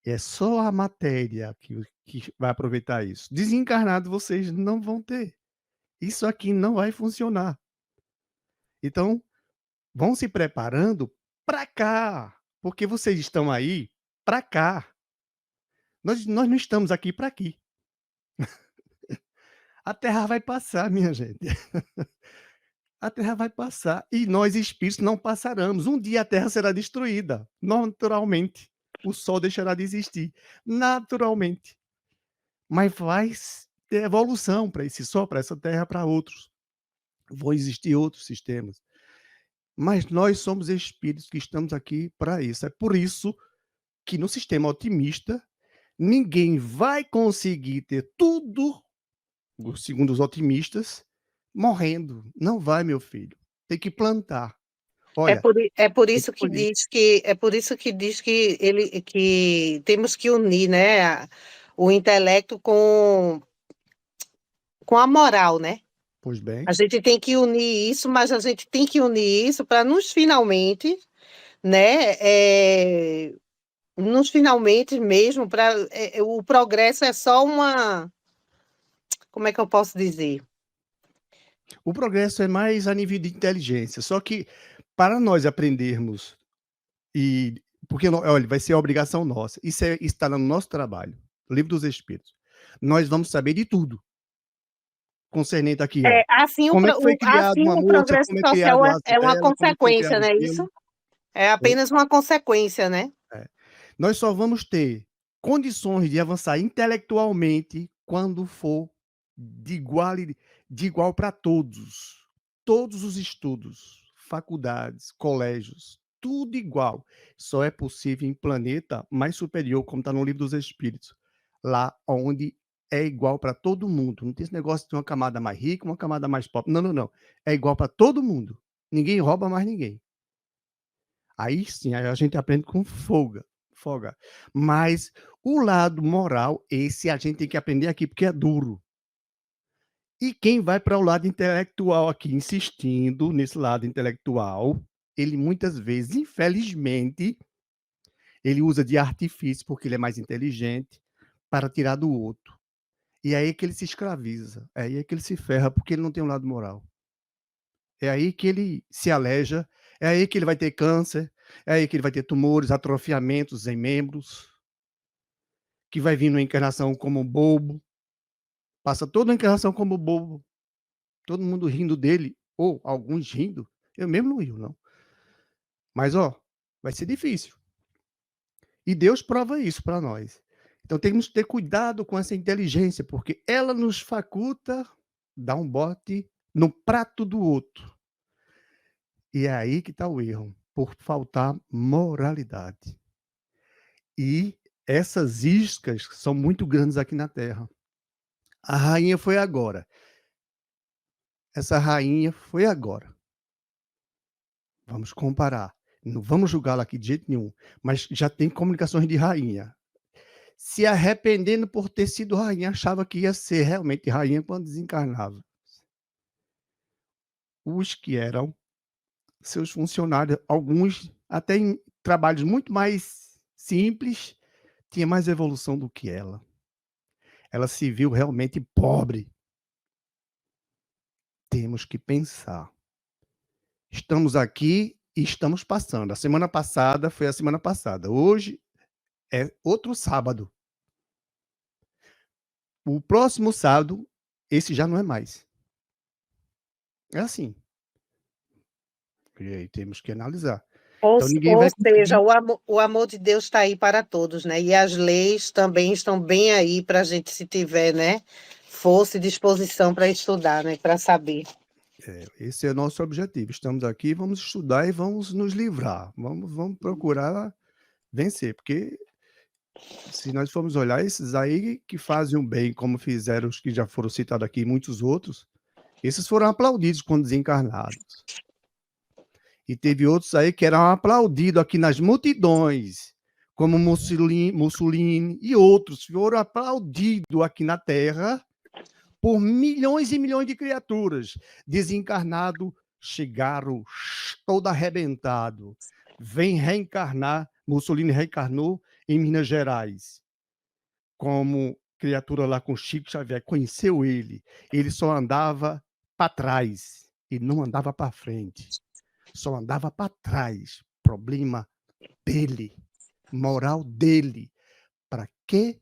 É só a matéria que vai aproveitar isso. Desencarnado vocês não vão ter. Isso aqui não vai funcionar. Então, vão se preparando para cá, porque vocês estão aí para cá. Nós não estamos aqui para aqui. A Terra vai passar, minha gente. A Terra vai passar e nós espíritos não passaremos. Um dia a Terra será destruída, naturalmente. O Sol deixará de existir, naturalmente. Mas vai ter evolução para esse Sol, para essa Terra, para outros. Vão existir outros sistemas. Mas nós somos espíritos que estamos aqui para isso. É por isso que no sistema otimista, ninguém vai conseguir ter tudo, segundo os otimistas, morrendo. Não vai, meu filho. Tem que plantar. Olha, É por tem que isso que colher. diz que ele que temos que unir, né, o intelecto com a moral, né. Pois bem. A gente tem que unir isso, mas a gente tem que unir isso para nos finalmente, né, nos finalmente mesmo, para o progresso é só uma, como é que eu posso dizer? O progresso é mais a nível de inteligência. Só que para nós aprendermos e porque olha, vai ser a obrigação nossa. Isso está no nosso trabalho, Livro dos Espíritos. Nós vamos saber de tudo concernente aqui, ó. Como é que foi criado Assim uma o moça, progresso como é social criado a asa é uma dela, como é que foi consequência, criado o não é pelo. isso? É apenas uma consequência, né. É. Nós só vamos ter condições de avançar intelectualmente quando for de igual para todos. Todos os estudos faculdades, colégios, tudo igual. Só é possível em planeta mais superior, como está no Livro dos Espíritos, lá onde é igual para todo mundo. Não tem esse negócio de uma camada mais rica, uma camada mais pobre. Não, não, não. É igual para todo mundo. Ninguém rouba mais ninguém. Aí sim, aí a gente aprende com folga. Mas o lado moral, esse a gente tem que aprender aqui, porque é duro. E quem vai para o lado intelectual aqui, insistindo nesse lado intelectual, ele muitas vezes, infelizmente, ele usa de artifício, porque ele é mais inteligente, para tirar do outro. E é aí que ele se escraviza, é aí que ele se ferra, porque ele não tem um lado moral. É aí que ele se aleja, é aí que ele vai ter câncer, é aí que ele vai ter tumores, atrofiamentos em membros, que vai vir numa encarnação como bobo, passa toda a encarnação como bobo, todo mundo rindo dele, ou alguns rindo, eu mesmo não rio não. Mas ó, vai ser difícil. E Deus prova isso para nós. Então temos que ter cuidado com essa inteligência, porque ela nos faculta dar um bote no prato do outro. E é aí que está o erro, por faltar moralidade. E essas iscas são muito grandes aqui na Terra. A rainha foi agora. Essa rainha foi agora. Vamos comparar. Não vamos julgá-la aqui de jeito nenhum, mas já tem comunicações de rainha. Se arrependendo por ter sido rainha, achava que ia ser realmente rainha quando desencarnava. Os que eram seus funcionários, alguns até em trabalhos muito mais simples, tinha mais evolução do que ela. Ela se viu realmente pobre. Temos que pensar. Estamos aqui e estamos passando. A semana passada foi a semana passada. Hoje é outro sábado. O próximo sábado, esse já não é mais. É assim. E aí temos que analisar. Ou, Então ninguém ou vai seja, conseguir. o amor de Deus está aí para todos, né? E as leis também estão bem aí para a gente, se tiver, né, força e disposição para estudar, né, para saber. Esse é o nosso objetivo. Estamos aqui, vamos estudar e vamos nos livrar. Vamos procurar vencer, porque se nós formos olhar esses aí que fazem o bem, como fizeram os que já foram citados aqui, e muitos outros, esses foram aplaudidos quando desencarnados. E teve outros aí que eram aplaudidos aqui nas multidões, como Mussolini e outros, foram aplaudidos aqui na Terra por milhões e milhões de criaturas. Desencarnado, chegaram todo arrebentado. Vem reencarnar, Mussolini reencarnou em Minas Gerais, como criatura lá com Chico Xavier, conheceu ele. Ele só andava para trás e não andava para frente. Só andava para trás. Problema dele, moral dele. Para que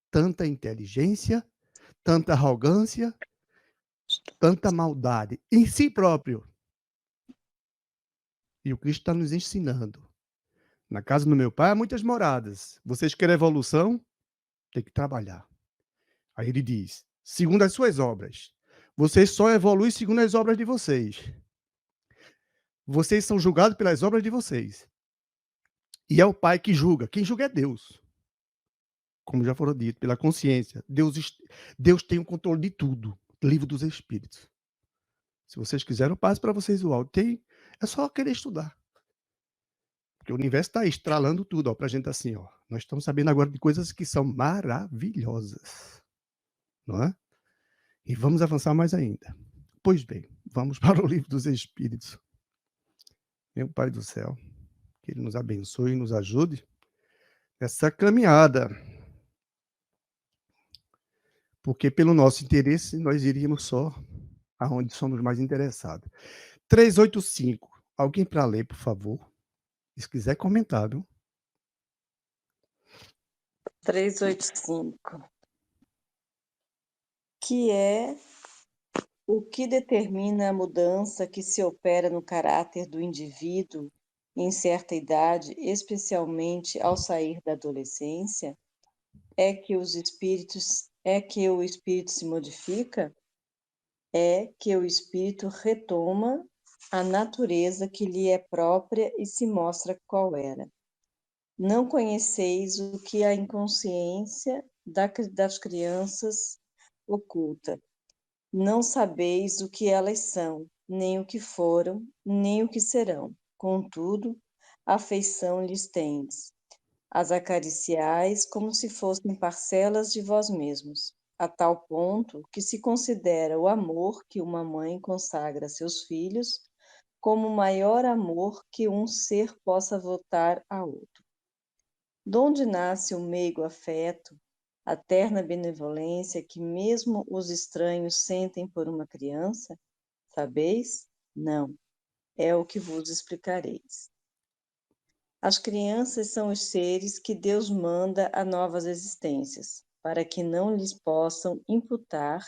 tanta inteligência, tanta arrogância, tanta maldade em si próprio? E o Cristo está nos ensinando. Na casa do meu pai há muitas moradas. Vocês querem evolução? Tem que trabalhar. Aí ele diz, segundo as suas obras. Vocês só evoluem segundo as obras de vocês. Vocês são julgados pelas obras de vocês. E é o Pai que julga. Quem julga é Deus. Como já foram dito, pela consciência. Deus tem o controle de tudo. Livro dos Espíritos. Se vocês quiserem, eu passo para vocês o áudio. É só querer estudar. Porque o universo está estralando tudo para a gente assim. Ó. Nós estamos sabendo agora de coisas que são maravilhosas. Não é? E vamos avançar mais ainda. Pois bem, vamos para o Livro dos Espíritos. Meu Pai do céu, que Ele nos abençoe e nos ajude nessa caminhada. Porque pelo nosso interesse, nós iríamos só aonde somos mais interessados. 385. Alguém para ler, por favor? Se quiser comentar, viu? 385. Que é o que determina a mudança que se opera no caráter do indivíduo em certa idade, especialmente ao sair da adolescência, é que o espírito se modifica, é que o espírito retoma a natureza que lhe é própria e se mostra qual era. Não conheceis o que a inconsciência das crianças oculta. Não sabeis o que elas são, nem o que foram, nem o que serão. Contudo, afeição lhes tendes. As acariciais como se fossem parcelas de vós mesmos, a tal ponto que se considera o amor que uma mãe consagra a seus filhos como o maior amor que um ser possa votar a outro. Donde nasce o meigo afeto, a terna benevolência que mesmo os estranhos sentem por uma criança? Sabeis? Não. É o que vos explicareis. As crianças são os seres que Deus manda a novas existências, para que não lhes possam imputar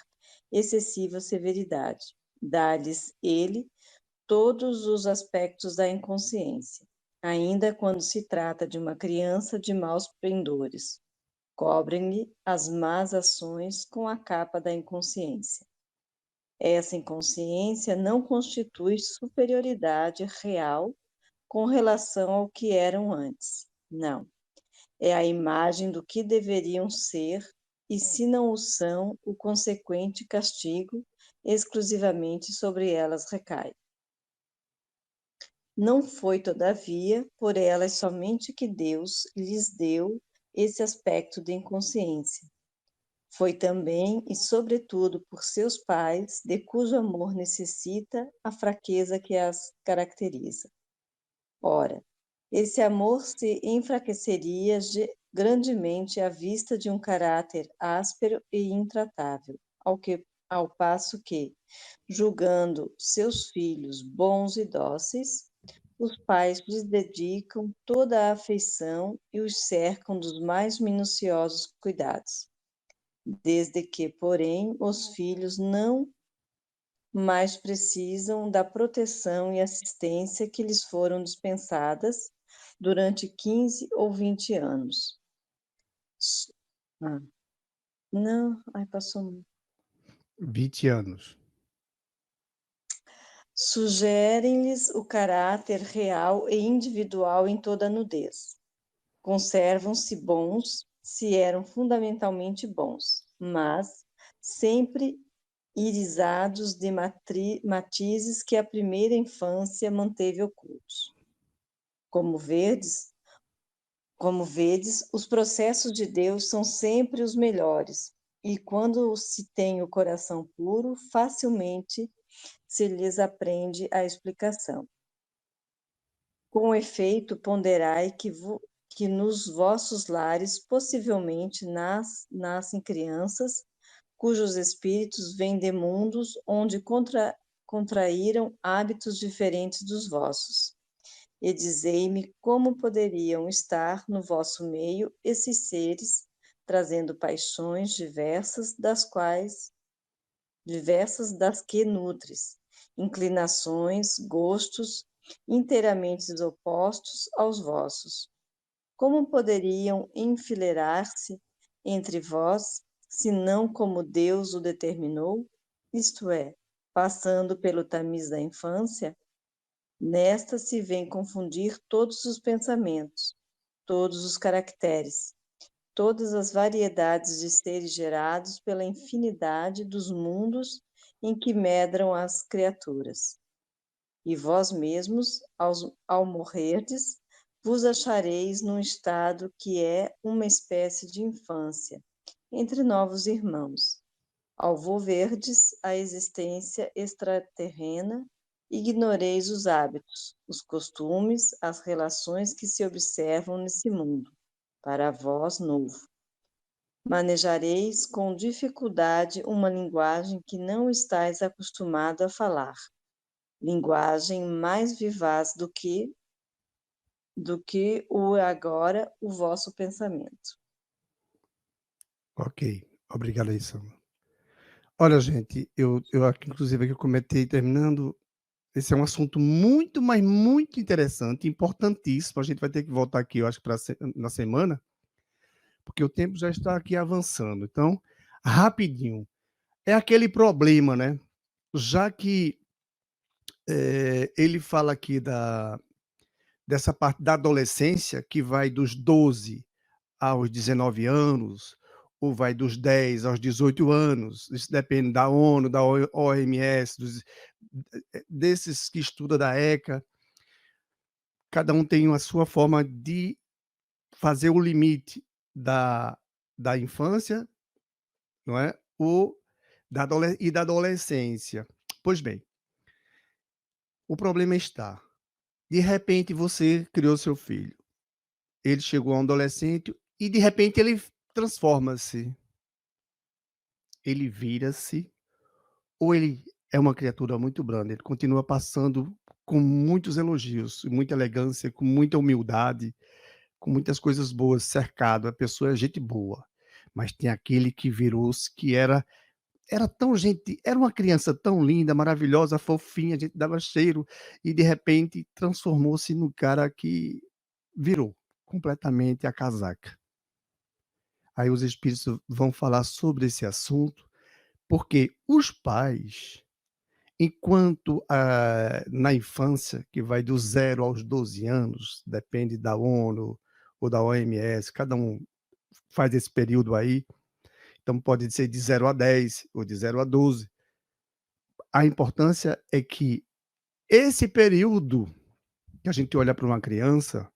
excessiva severidade. Dá-lhes ele todos os aspectos da inconsciência, ainda quando se trata de uma criança de maus pendores. Cobrem-lhe as más ações com a capa da inconsciência. Essa inconsciência não constitui superioridade real com relação ao que eram antes. Não. É a imagem do que deveriam ser, e se não o são, o consequente castigo exclusivamente sobre elas recai. Não foi, todavia, por elas somente que Deus lhes deu esse aspecto de inconsciência. Foi também e sobretudo por seus pais, de cujo amor necessita a fraqueza que as caracteriza. Ora, esse amor se enfraqueceria grandemente à vista de um caráter áspero e intratável, ao passo que, julgando seus filhos bons e dóceis, os pais lhes dedicam toda a afeição e os cercam dos mais minuciosos cuidados. Desde que, porém, os filhos não mais precisam da proteção e assistência que lhes foram dispensadas durante 15 ou 20 anos. Não, passou. 20 anos. Sugerem-lhes o caráter real e individual em toda a nudez. Conservam-se bons, se eram fundamentalmente bons, mas sempre irisados de matizes que a primeira infância manteve ocultos. Como vedes, os processos de Deus são sempre os melhores, e quando se tem o coração puro, facilmente se lhes aprende a explicação. Com efeito, ponderai que nos vossos lares possivelmente nascem crianças cujos espíritos vêm de mundos onde contraíram hábitos diferentes dos vossos. E dizei-me como poderiam estar no vosso meio esses seres, trazendo paixões diversas das que nutres, inclinações, gostos inteiramente opostos aos vossos. Como poderiam enfileirar-se entre vós, se não como Deus o determinou, isto é, passando pelo tamiz da infância? Nesta se vem confundir todos os pensamentos, todos os caracteres, todas as variedades de seres gerados pela infinidade dos mundos em que medram as criaturas. E vós mesmos, ao morrerdes, vos achareis num estado que é uma espécie de infância, entre novos irmãos. Ao volverdes a existência extraterrena, ignoreis os hábitos, os costumes, as relações que se observam nesse mundo, para vós novo. Manejareis com dificuldade uma linguagem que não estáis acostumado a falar, linguagem mais vivaz do que o agora o vosso pensamento. Ok, obrigado aí, Sandra. Olha, gente, eu aqui, inclusive, aqui eu comentei, terminando, esse é um assunto muito, mas muito interessante, importantíssimo. A gente vai ter que voltar aqui, eu acho que na semana, porque o tempo já está aqui avançando. Então, rapidinho, é aquele problema, né? Já que ele fala aqui dessa parte da adolescência, que vai dos 12 aos 19 anos, ou vai dos 10 aos 18 anos, isso depende da ONU, da OMS, desses que estuda da ECA, cada um tem a sua forma de fazer o limite da infância, não é? E da adolescência. Pois bem, o problema está, de repente você criou seu filho, ele chegou a um adolescente e de repente ele transforma-se, ele vira-se, ou ele é uma criatura muito branda, ele continua passando com muitos elogios, muita elegância, com muita humildade, com muitas coisas boas, cercado, a pessoa é gente boa, mas tem aquele que virou-se, que era tão gente, era uma criança tão linda, maravilhosa, fofinha, a gente dava cheiro, e de repente transformou-se no cara que virou completamente a casaca. Aí os espíritos vão falar sobre esse assunto, porque os pais, enquanto na infância, que vai do 0 aos 12 anos, depende da ONU ou da OMS, cada um faz esse período aí, então pode ser de 0 a 10 ou de 0 a 12. A importância é que esse período que a gente olha para uma criança,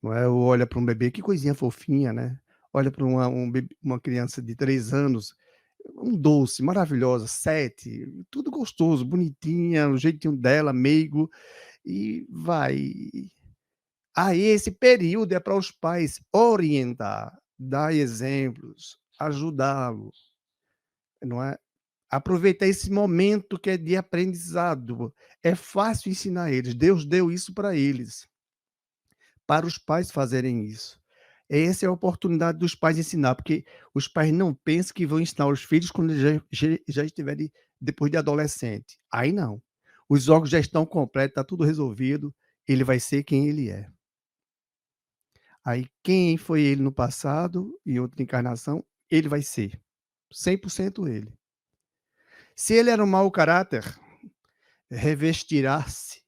não é? Ou olha para um bebê, que coisinha fofinha, né? Olha para uma criança de 3 anos, um doce, maravilhosa, 7, tudo gostoso, bonitinha, o jeitinho dela, meigo, e vai. Aí esse período é para os pais orientar, dar exemplos, ajudá-lo, não é? Aproveitar esse momento que é de aprendizado. É fácil ensinar eles, Deus deu isso para eles, para os pais fazerem isso. Essa é a oportunidade dos pais ensinar, porque os pais não pensam que vão ensinar os filhos quando eles já estiverem depois de adolescente. Aí não. Os órgãos já estão completos, está tudo resolvido, ele vai ser quem ele é. Aí quem foi ele no passado, em outra encarnação, ele vai ser 100% ele. Se ele era um mau caráter, revestirá-se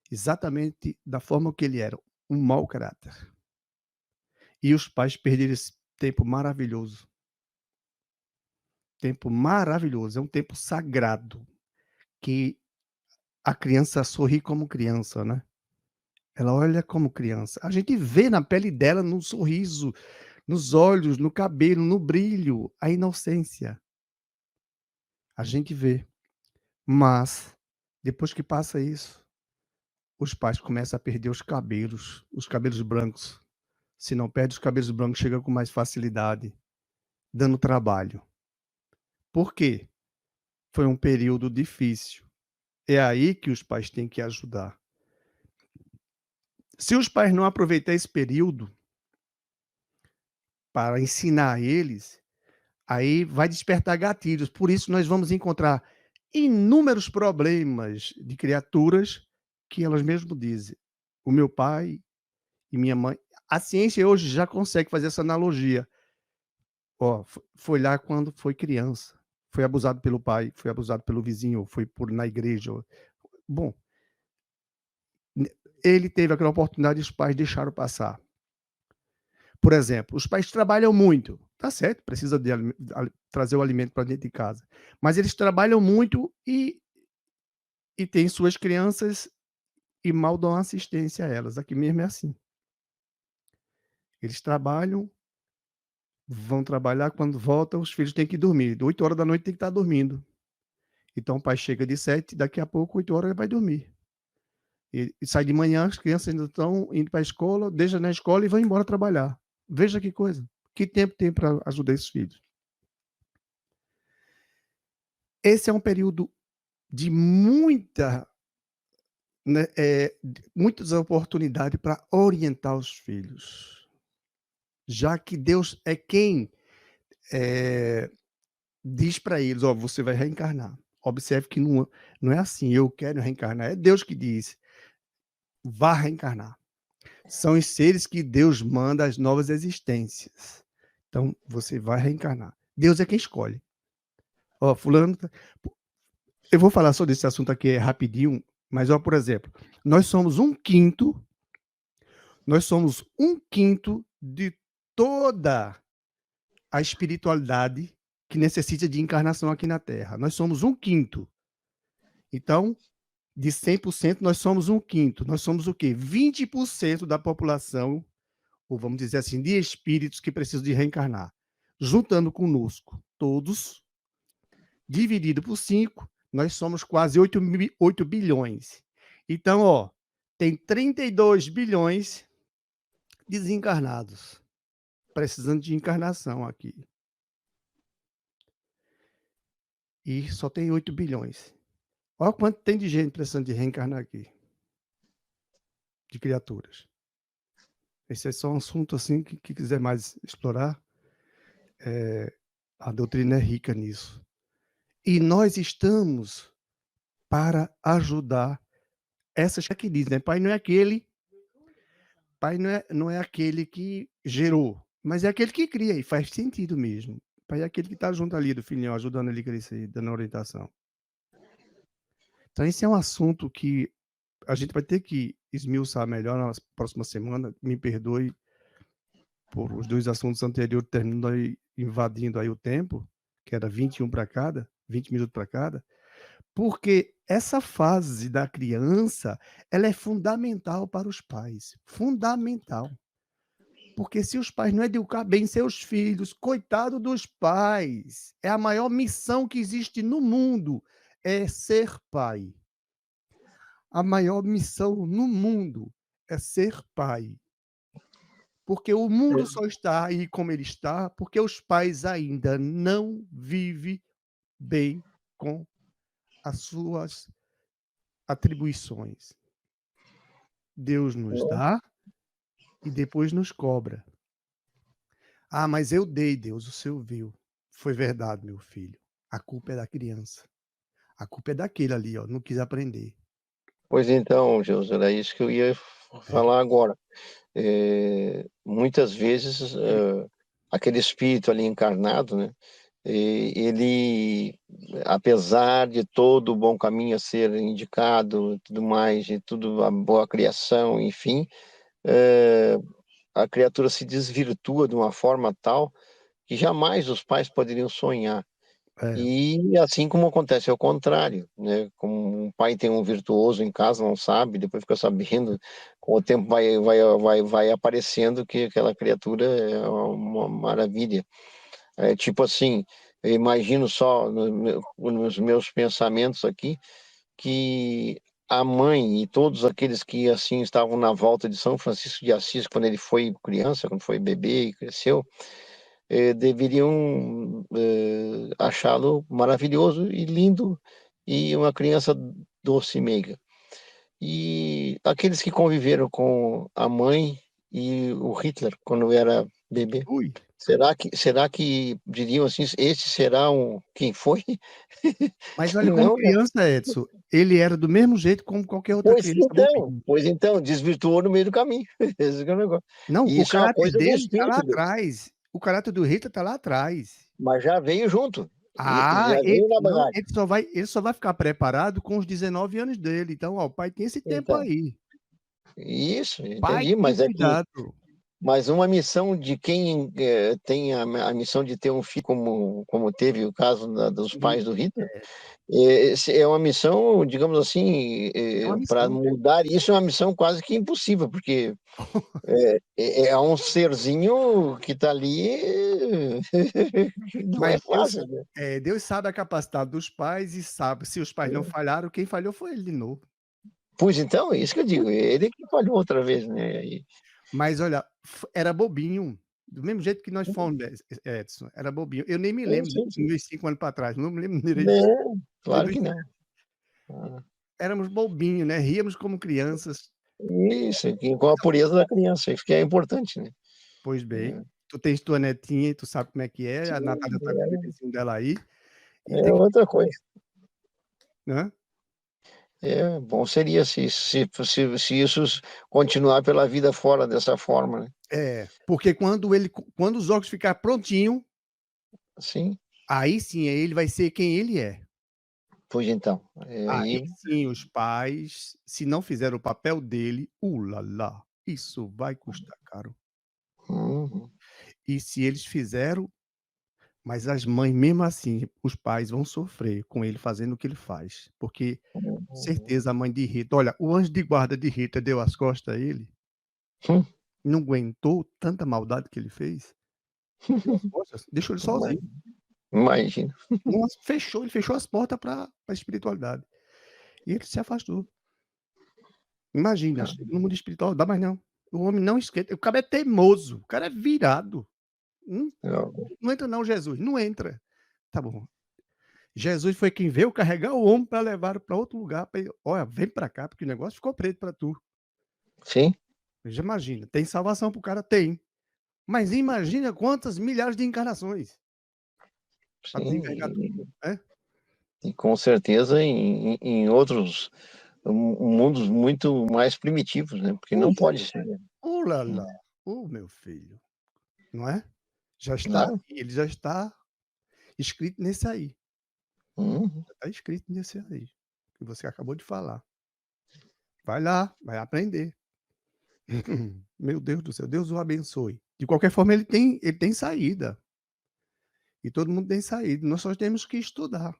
exatamente da forma que ele era, um mau caráter. E os pais perderam esse tempo maravilhoso. Tempo maravilhoso, é um tempo sagrado, que a criança sorri como criança, né? Ela olha como criança. A gente vê na pele dela, no sorriso, nos olhos, no cabelo, no brilho, a inocência. A gente vê. Mas, depois que passa isso, os pais começam a perder os cabelos brancos. Se não perde os cabelos brancos, chega com mais facilidade, dando trabalho. Por quê? Foi um período difícil. É aí que os pais têm que ajudar. Se os pais não aproveitarem esse período para ensinar eles, aí vai despertar gatilhos. Por isso nós vamos encontrar inúmeros problemas de criaturas que elas mesmas dizem. O meu pai e minha mãe. A ciência hoje já consegue fazer essa analogia. Ó, foi lá quando foi criança. Foi abusado pelo pai, foi abusado pelo vizinho, foi na igreja. Bom, ele teve aquela oportunidade e os pais deixaram passar. Por exemplo, os pais trabalham muito, tá certo, precisa trazer o alimento para dentro de casa, mas eles trabalham muito e têm suas crianças e mal dão assistência a elas. Aqui mesmo é assim. Eles trabalham, vão trabalhar, quando voltam, os filhos têm que dormir. 8 horas da noite tem que estar dormindo. Então o pai chega de 7, daqui a pouco, 8 horas, ele vai dormir. E sai de manhã, as crianças ainda estão indo para a escola, deixa na escola e vão embora trabalhar. Veja que coisa. Que tempo tem para ajudar esses filhos? Esse é um período de muitas oportunidades para orientar os filhos. Já que Deus é quem diz para eles, ó, você vai reencarnar. Observe que não é assim, eu quero reencarnar. É Deus que diz, vá reencarnar. São os seres que Deus manda as novas existências. Então, você vai reencarnar. Deus é quem escolhe. Ó, fulano... Eu vou falar sobre esse assunto aqui rapidinho, Mas, ó, por exemplo, nós somos um quinto de toda a espiritualidade que necessita de encarnação aqui na Terra. Nós somos um quinto. Então, de 100%, nós somos um quinto. Nós somos o quê? 20% da população, ou vamos dizer assim, de espíritos que precisam de reencarnar. Juntando conosco todos, dividido por 5, nós somos quase 8 bilhões. Então, ó, tem 32 bilhões desencarnados, precisando de encarnação aqui. E só tem 8 bilhões. Olha quanto tem de gente precisando de reencarnar aqui. De criaturas. Esse é só um assunto assim que quiser mais explorar. A doutrina é rica nisso. E nós estamos para ajudar essas que diz, né? Pai não é aquele que gerou, mas é aquele que cria, e faz sentido mesmo. Pai é aquele que está junto ali do filhinho, ajudando ele a crescer, dando orientação. Então, esse é um assunto que a gente vai ter que esmiuçar melhor na próxima semana. Me perdoe por os 2 assuntos anteriores terminando aí, invadindo aí o tempo, que era 21 para cada, 20 minutos para cada, porque essa fase da criança, ela é fundamental para os pais, fundamental. Porque se os pais não educar bem seus filhos, coitado dos pais, é a maior missão que existe no mundo, é ser pai. A maior missão no mundo é ser pai. Porque o mundo só está aí como ele está, porque os pais ainda não vivem bem com as suas atribuições. Deus nos dá e depois nos cobra. Ah, mas eu dei, Deus, o Senhor viu. Foi verdade, meu filho. A culpa é da criança. A culpa é daquele ali, ó, não quis aprender. Pois então, Gilson, era isso que eu ia falar agora. Muitas vezes, aquele espírito ali encarnado, né, ele, apesar de todo o bom caminho a ser indicado, tudo mais, de tudo a boa criação, enfim, a criatura se desvirtua de uma forma tal que jamais os pais poderiam sonhar. E assim como acontece ao contrário, né? Como um pai tem um virtuoso em casa, não sabe, depois fica sabendo, com o tempo vai aparecendo que aquela criatura é uma maravilha. Tipo assim, eu imagino só nos meus pensamentos aqui, que a mãe e todos aqueles que assim estavam na volta de São Francisco de Assis, quando ele foi criança, quando foi bebê e cresceu, deveriam achá-lo maravilhoso e lindo e uma criança doce e meiga. E aqueles que conviveram com a mãe e o Hitler quando era bebê, Ui. será que diriam assim, esse será quem foi? Mas olha, como Não, né? criança, Edson, ele era do mesmo jeito como qualquer outra criança bobinha. Pois então, desvirtuou no meio do caminho. Esse que é o negócio. Não, E o isso é uma caráter coisa do dele está lá espírito dele, atrás. O caráter do Hitler está lá atrás. mas já veio junto. E Ah, já veio na bagagem. ele só vai ficar preparado com os 19 anos dele. Então, ó, o pai tem esse tempo Então, aí. isso, Pai, entendi, tem mas é que cuidado. uma missão de quem tem a missão de ter um filho, como teve o caso dos pais do Hitler, é uma missão, digamos assim, É uma para missão. mudar isso é uma missão quase que impossível, porque é um serzinho que está ali, não é Mas fácil, né? Deus sabe a capacidade dos pais e sabe, se os pais não falharam, quem falhou foi ele de novo. Pois então, é isso que eu digo, ele que falhou outra vez, né? Mas olha, era bobinho, do mesmo jeito que nós fomos, Edson, era bobinho. Eu nem me lembro dos Sim. meus 5 anos para trás, não me lembro direito. Não, claro que não. Éramos bobinhos, né? Ríamos como crianças. Isso, com a pureza da criança, isso que é importante, né? Pois bem, tu tens tua netinha e tu sabe como é que é, a Natália está com o bebezinho dela aí, e É tem que, outra coisa. né? Bom seria se isso continuar pela vida fora dessa forma, né? Porque quando os óculos ficar prontinho, Sim. aí sim, ele vai ser quem ele é. Pois então, Aí aí sim, os pais, se não fizeram o papel dele, lá, isso vai custar caro. uhum, E se eles fizeram, mas as mães, mesmo assim, os pais vão sofrer com ele fazendo o que ele faz, porque uhum. certeza a mãe de Rita, olha, o anjo de guarda de Rita deu as costas a ele, Hum, não aguentou tanta maldade que ele fez, deu as costas, deixou ele ima sozinho. imagina. Nossa, ele fechou as portas para a espiritualidade. E ele se afastou. Imagina, Ah, chega no mundo espiritual, dá mais não. O homem não esquenta, o cara é teimoso, o cara é virado. Não, eu não entra não, Jesus, não entra. Tá bom. Jesus foi quem veio carregar o homem para levar para outro lugar, pra ele, olha, vem para cá, porque o negócio ficou preto para tu. sim, Já imagina, tem salvação para o cara? Tem. Mas imagina quantas milhares de encarnações para tu sim, envergar tudo, né? e com certeza em outros mundos muito mais primitivos, né, porque não pode ser, Oh lá hum, lá, oh meu filho, não é? Já está né. aí, ele já está escrito nesse aí. Uhum, Já está escrito nesse aí, que você acabou de falar. Vai lá, vai aprender. Meu Deus do céu, Deus o abençoe. De qualquer forma, ele tem saída. E todo mundo tem saída. Nós só temos que estudar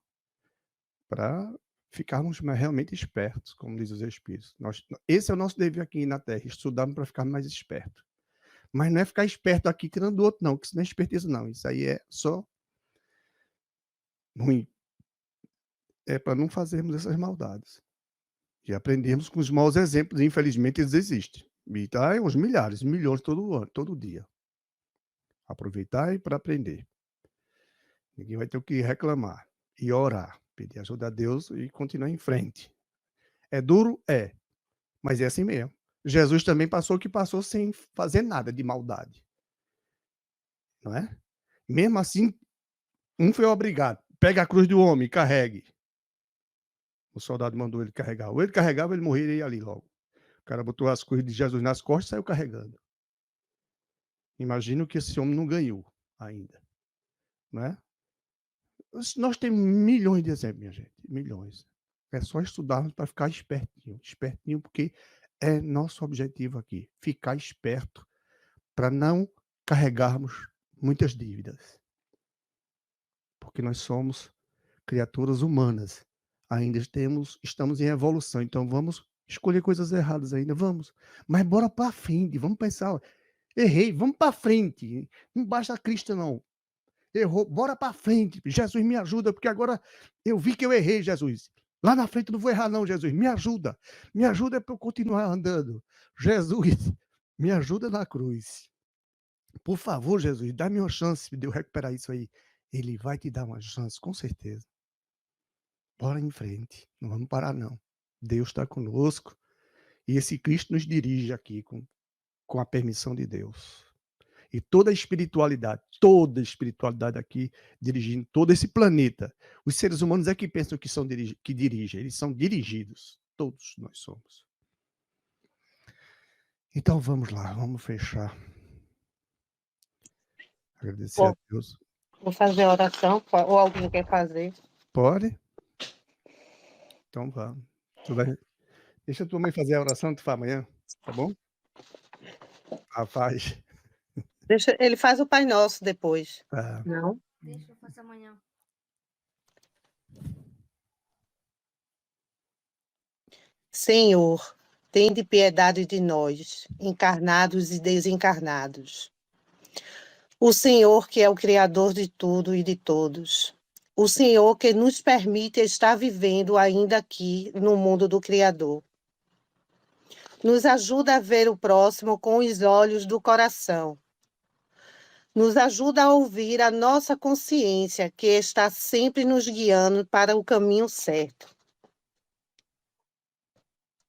para ficarmos realmente espertos, como diz os Espíritos. Esse é o nosso dever aqui na Terra, estudarmos para ficar mais espertos. Mas não é ficar esperto aqui tirando do outro, não, que isso não é esperteza, não. Isso aí é só ruim. É para não fazermos essas maldades. E aprendermos com os maus exemplos, infelizmente eles existem. E tá uns milhares, milhões todo ano, todo dia. Aproveitar para aprender. Ninguém vai ter o que reclamar. E orar, pedir ajuda a Deus e continuar em frente. É duro? É, mas é assim mesmo. Jesus também passou o que passou sem fazer nada de maldade, não é? Mesmo assim, um foi obrigado. Pega a cruz do homem e carregue. O soldado mandou ele carregar. Ou ele carregava, ele morria e ia ali logo. O cara botou as cruzes de Jesus nas costas e saiu carregando. Imagina o que esse homem não ganhou ainda, não é? Nós temos milhões de exemplos, minha gente, milhões. É só estudarmos para ficar espertinho, espertinho, porque é nosso objetivo aqui, ficar esperto para não carregarmos muitas dívidas, porque nós somos criaturas humanas, ainda estamos em evolução, então vamos escolher coisas erradas ainda, vamos, mas bora para frente, vamos pensar, ó, errei, vamos para frente, não basta Cristo não, errou, bora para frente, Jesus me ajuda, porque agora eu vi que eu errei, Jesus. Lá na frente não vou errar não, Jesus, me ajuda para eu continuar andando. Jesus, me ajuda na cruz. Por favor, Jesus, dá-me uma chance de eu recuperar isso aí. Ele vai te dar uma chance, com certeza. Bora em frente, não vamos parar não. Deus está conosco e esse Cristo nos dirige aqui com a permissão de Deus. E toda a espiritualidade aqui, dirigindo todo esse planeta. Os seres humanos é que pensam que dirigem, eles são dirigidos. Todos nós somos. Então vamos lá, vamos fechar. Agradecer a Bom, Deus. vou fazer a oração, ou alguém quer fazer? Pode? Então vamos. Deixa a tua mãe fazer a oração, tu faz amanhã, tá bom? Rapaz. Deixa, ele faz o Pai Nosso depois. Ah, Não? Deixa eu fazer amanhã. Senhor, tende piedade de nós, encarnados e desencarnados. O Senhor que é o Criador de tudo e de todos. O Senhor que nos permite estar vivendo ainda aqui no mundo do Criador. Nos ajuda a ver o próximo com os olhos do coração. Nos ajuda a ouvir a nossa consciência, que está sempre nos guiando para o caminho certo.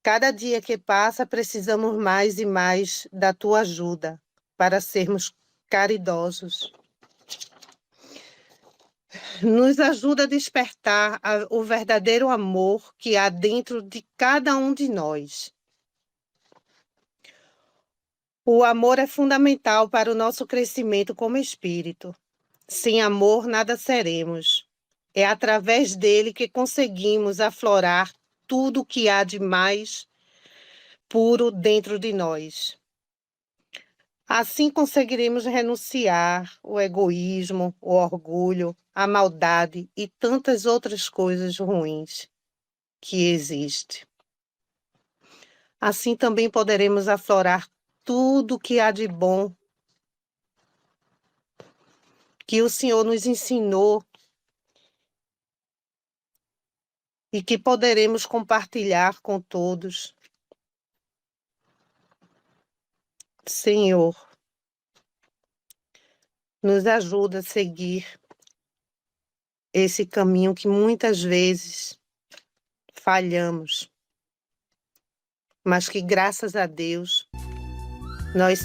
Cada dia que passa, precisamos mais e mais da tua ajuda para sermos caridosos. Nos ajuda a despertar o verdadeiro amor que há dentro de cada um de nós. O amor é fundamental para o nosso crescimento como espírito. Sem amor, nada seremos. É através dele que conseguimos aflorar tudo o que há de mais puro dentro de nós. Assim conseguiremos renunciar o egoísmo, o orgulho, a maldade e tantas outras coisas ruins que existem. Assim também poderemos aflorar tudo o que há de bom que o Senhor nos ensinou e que poderemos compartilhar com todos. Senhor, nos ajuda a seguir esse caminho que muitas vezes falhamos, mas que, graças a Deus, nós